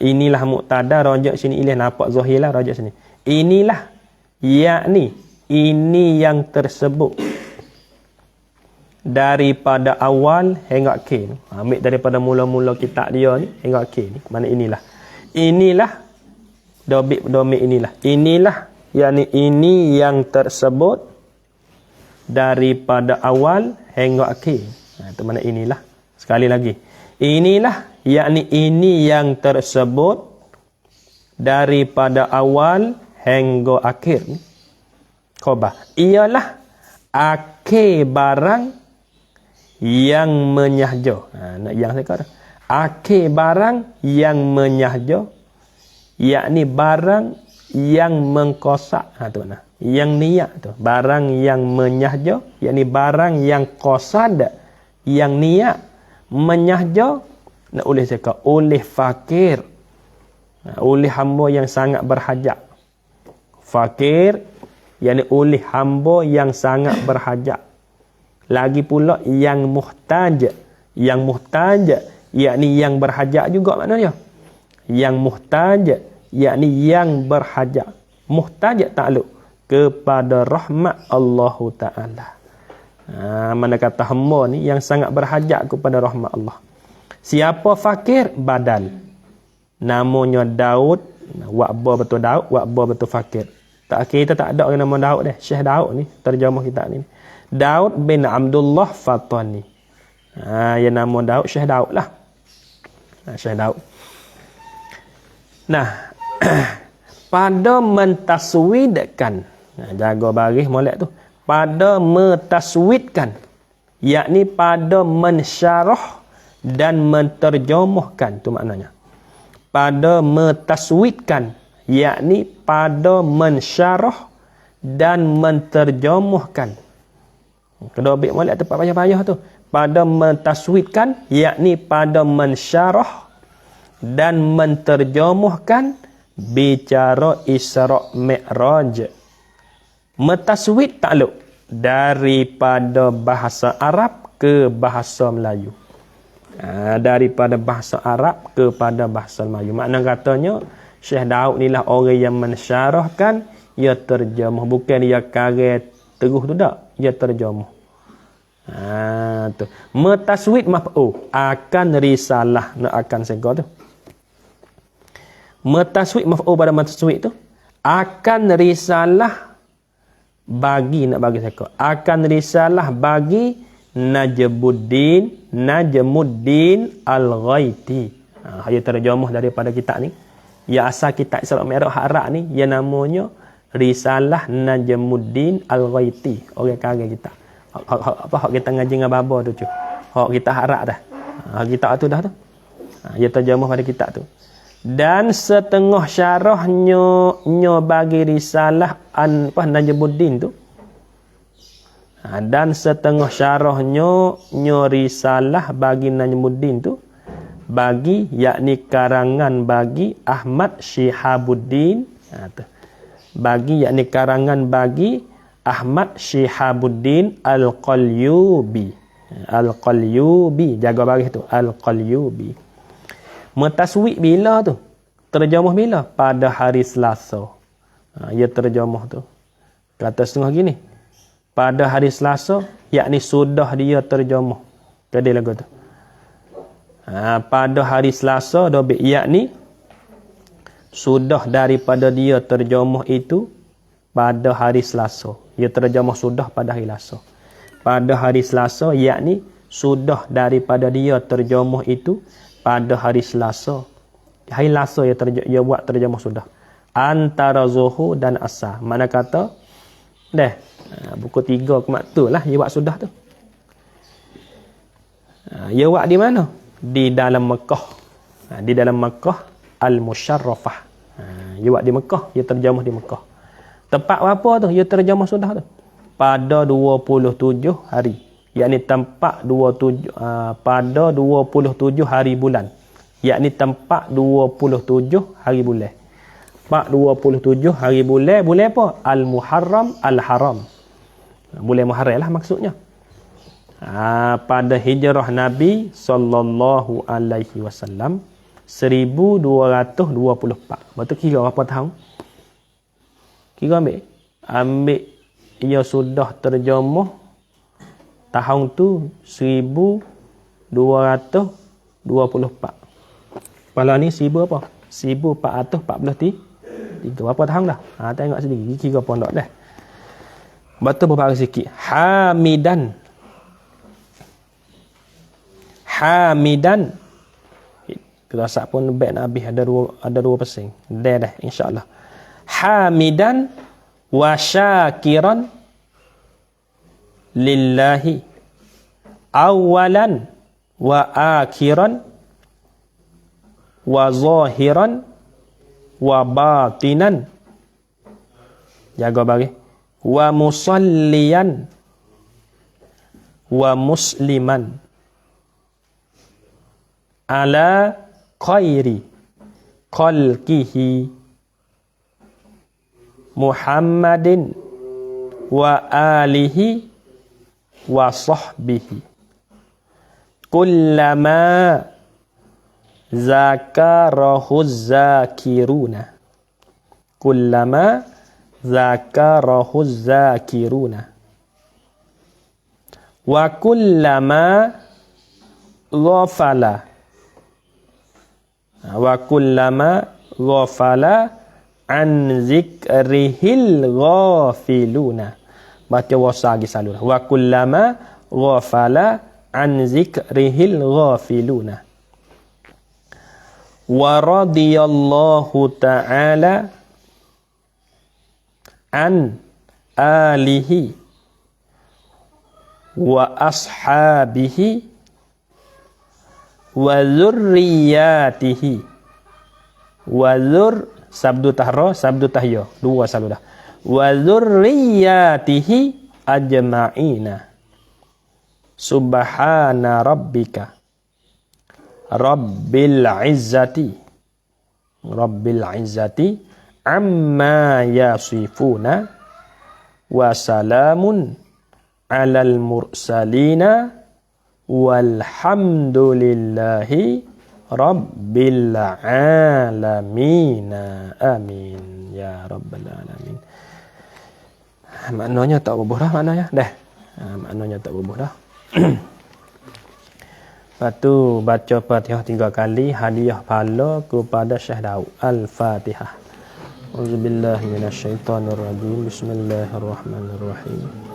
Inilah muktada rojak sini ilih nampak zahir lah rojak sini. Inilah yakni ini yang tersebut daripada awal hingga akhir. Ambil daripada mula-mula kitab dia ni hingga akhir ni. Mana inilah domik inilah yakni ini yang tersebut daripada awal hingga akhir. Itu mana inilah. Sekali lagi. Inilah yakni ini yang tersebut daripada awal hingga akhir. Khabar. Ialah akhir barang yang menyahja. Nak yang saya kata. Akhir barang yang menyahja. Yakni barang yang mengkosak. Tu mana? Yang niat tu. Barang yang menyahja. Yakni barang yang kosad. Yang niat. Menyahja. Nak oleh saya kata. Oleh fakir. Oleh hamba yang sangat berhajat. Fakir. Yakni oleh hamba yang sangat berhajat. Lagi pula yang muhtaj. Yang muhtaj yakni yang berhajat juga maknanya. Yang muhtaj yakni yang berhajat. Muhtaj takluk kepada rahmat Allah Taala. Mana kata hamba ni yang sangat berhajat kepada rahmat Allah. Siapa fakir? Badal. Namanya Daud. Wa'ba betul Daud, wa'ba betul fakir. Kita tak ada orang nama Daud dah. Syekh Daud ni terjemah kitab ni. Daud bin Abdullah Fatani. Yang nama Daud Syekh Daud lah. Syekh Daud. Nah, pada mentaswidkan. Jaga baris molek tu. Pada mentaswidkan. Yakni pada mensyarah dan menterjemahkan. Tu maknanya. Pada mentaswidkan. Yakni pada mensyarah dan menterjemahkan. Kedua bit molek tempat payah-payah tu. Pada mentaswidkan, yakni pada mensyarah dan menterjemahkan bicara Isra' Mi'raj. Mentaswid takluk daripada bahasa Arab ke bahasa Melayu. Daripada bahasa Arab kepada bahasa Melayu. Makna katanya Syekh Daud ni lah orang yang mensyarahkan, ia terjemah. Bukan dia karya teruh tu tak. Ia terjemah. Tu. Metaswid maf'ul. Akan risalah. Nak akan segera tu. Metaswid maf'ul pada metaswid tu. Akan risalah bagi. Nak bagi segera. Akan risalah bagi Najmuddin Al-Ghaiti. Ia terjemah daripada kitab ni. Ya asal kitab Isra' Mi'raj Arab ni yang namanya Risalah Najmuddin Al-Ghaiti. Orang karya kita. Hak kita ngaji dengan baba tu. Hak kita harap dah. Kitab tu dah tu. Ia terjemah pada kitab tu. Dan setengah syarahnya bagi risalah Najmuddin tu. Dan setengah syarahnya risalah bagi Najmuddin tu. Bagi yakni karangan bagi Ahmad Syihabuddin. Bagi yakni karangan bagi Ahmad Syihabuddin Al-Qalyubi. Al-Qalyubi. Jaga baris tu. Al-Qalyubi. Metaswid bila tu? Terjemah bila? Pada hari Selasa. Ia terjemah tu. Kata setengah gini. Pada hari Selasa. Yakni sudah dia terjemah. Kedai lagu tu. Pada hari Selasa. Yakni sudah daripada dia terjemah itu pada hari Selasa. Ia terjemah sudah pada hari Selasa. Pada hari Selasa yakni sudah daripada dia terjemuh itu pada hari Selasa. Hari Selasa dia buat terjemuh sudah. Antara Zuhur dan Asar. Mana kata buku 3 kemaktul lah dia buat sudah tu. Dia buat di mana? Di dalam Mekah. Di dalam Mekah Al-Musyarrafah. Dia buat di Mekah, dia terjemuh di Mekah. Tempat apa tu dia terjemuh sudah tu? Pada 27 hari. Yakni tempat 27 pada 27 hari bulan. Yakni tempat 27 hari bulan. Tempat 27 hari bulan, bulan apa? Al-Muharram Al-Haram. Bulan Muharram lah maksudnya. Pada hijrah Nabi sallallahu alaihi wasallam 1224. Betul kira berapa tahun? Kira ambil ia sudah terjemuh tahun tu 1224. Kalau ni 1000 apa? 1443. Berapa tahun dah? Tengok sendiri. Kira pondok dah. Betul beberapa sikit. Hamidan. Kerasa pun baik nak habis ada dua pesing. Dah insya-Allah. Hamidan wa syakiran lillahi awalan wa akhiran wa zahiran wa batinan. Jaga bagi. Wa musalliyan wa musliman ala khairi khalqihi Muhammadin wa alihi wa sahbihi kullama zakarahu zakiruna kullama zakarahu zakiruna wa kullama ghafala an zikrihil ghafiluna. Baca wasa lagi selalu. Wa kullama ghafala an zikrihil ghafiluna. Wa radiyallahu ta'ala an alihi wa ashabihi wa dzurriyyatihi wa sabdu tahra sabdu tahya dua selalu dah wa dzurriyyatihi ajma'ina subhana rabbika rabbil izzati amma yasifuna wa salamun alal mursalina walhamdulillahi rabbil alamin. Amin ya rabbal alamin. Maknanya tak berubah dah maknanya. Maknanya tak berubah dah. Lepas tu baca Fatihah 3 kali, hadiah pahala kepada Syekh Daud. Al-Fatihah. Auzubillahi minasyaitonirrajim. Bismillahirrahmanirrahim.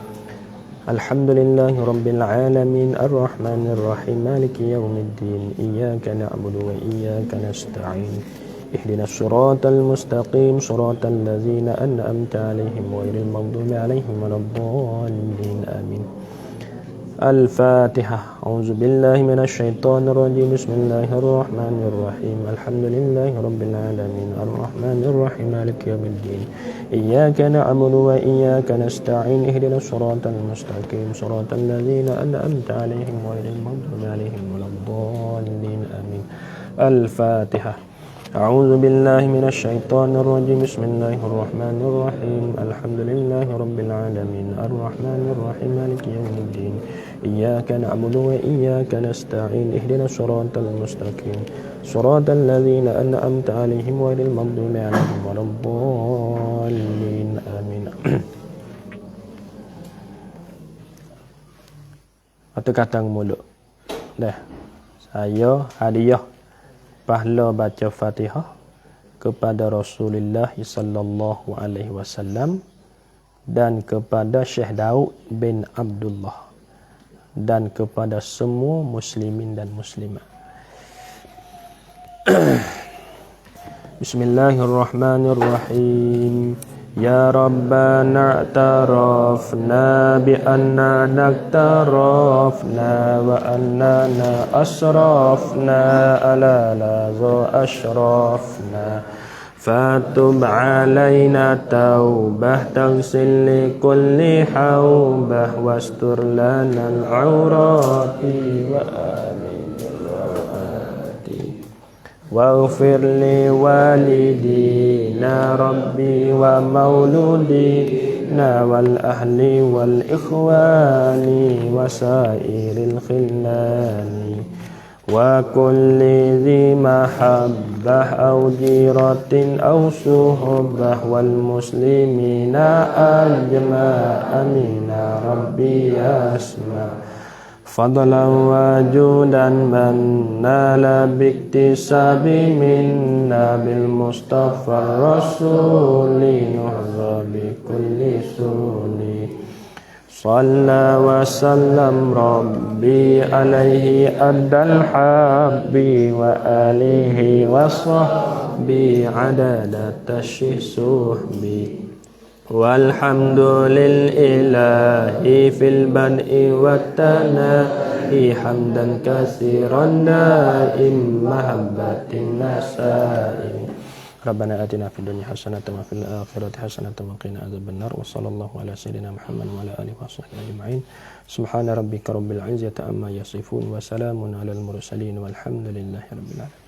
Alhamdulillahi rabbil alamin arrahmanir rahim maliki yaumiddin iyyaka na'budu wa iyyaka nasta'in ihdinas siratal mustaqim siratal ladzina an'amta 'alaihim ghairil maghdubi 'alaihim waladdallin amin. Al-Fatihah. A'udzubillahi minasyaitonirrajim. Bismillahirrahmanirrahim. Alhamdulillahi rabbil alamin arrahmanir rahim maliki yaumiddin iyyaka na'budu wa iyyaka nasta'in ihdinas siratal mustaqim siratal ladzina an'amta 'alaihim ghairil maghdubi 'alaihim waladdallin amin. Al-Fatihah. أعوذ بالله من الشيطان الرجيم بسم الله الرحمن الرحيم الحمد لله رب العالمين الرحمن الرحيم مالك يوم الدين إياك نعبد وإياك نستعين اهدنا الصراط المستقيم صراط الذين أنعمت عليهم غير المغضوب عليهم ولا الضالين آمين. Atau kata mulut. Saya hadiah pahala baca Fatihah kepada Rasulullah sallallahu alaihi wasallam dan kepada Syekh Daud bin Abdullah. dan kepada semua muslimin dan muslimat. Bismillahirrahmanirrahim. Ya Rabbana a'tarafna bi anna naktarafna wa annana asrafna ala laza ashrafna fatub alaina taubah taghsil li kulli haubah wastur lana al-awrati wa waghfir li walidina rabbi wa mauludina wal ahli wal ikhwani wa sairil khillani wa kulli dhi mahabbah aw jiratin aw suhbah wal muslimina ajma amina rabbi asma fadlan wa judan man nala biktisabi minna bil mustafa rasuli nuhza bi kulli suli salla wa sallam rabbi alaihi addal habbi wa alihi wa sahbi adada tashih suhbi walhamdulillahi fil bad'i wattana'i hamdan katsiran daim mahabbatin nasa'i Rabbana atina fid dunya hasanatan wa fil akhirati hasanatan wa qina adzabannar wa sallallahu ala sayyidina Muhammad wa ala alihi washabbihi ajma'in subhana rabbika rabbil izzati amma yasifun wa salamun alal mursalin walhamdulillahi rabbil alamin.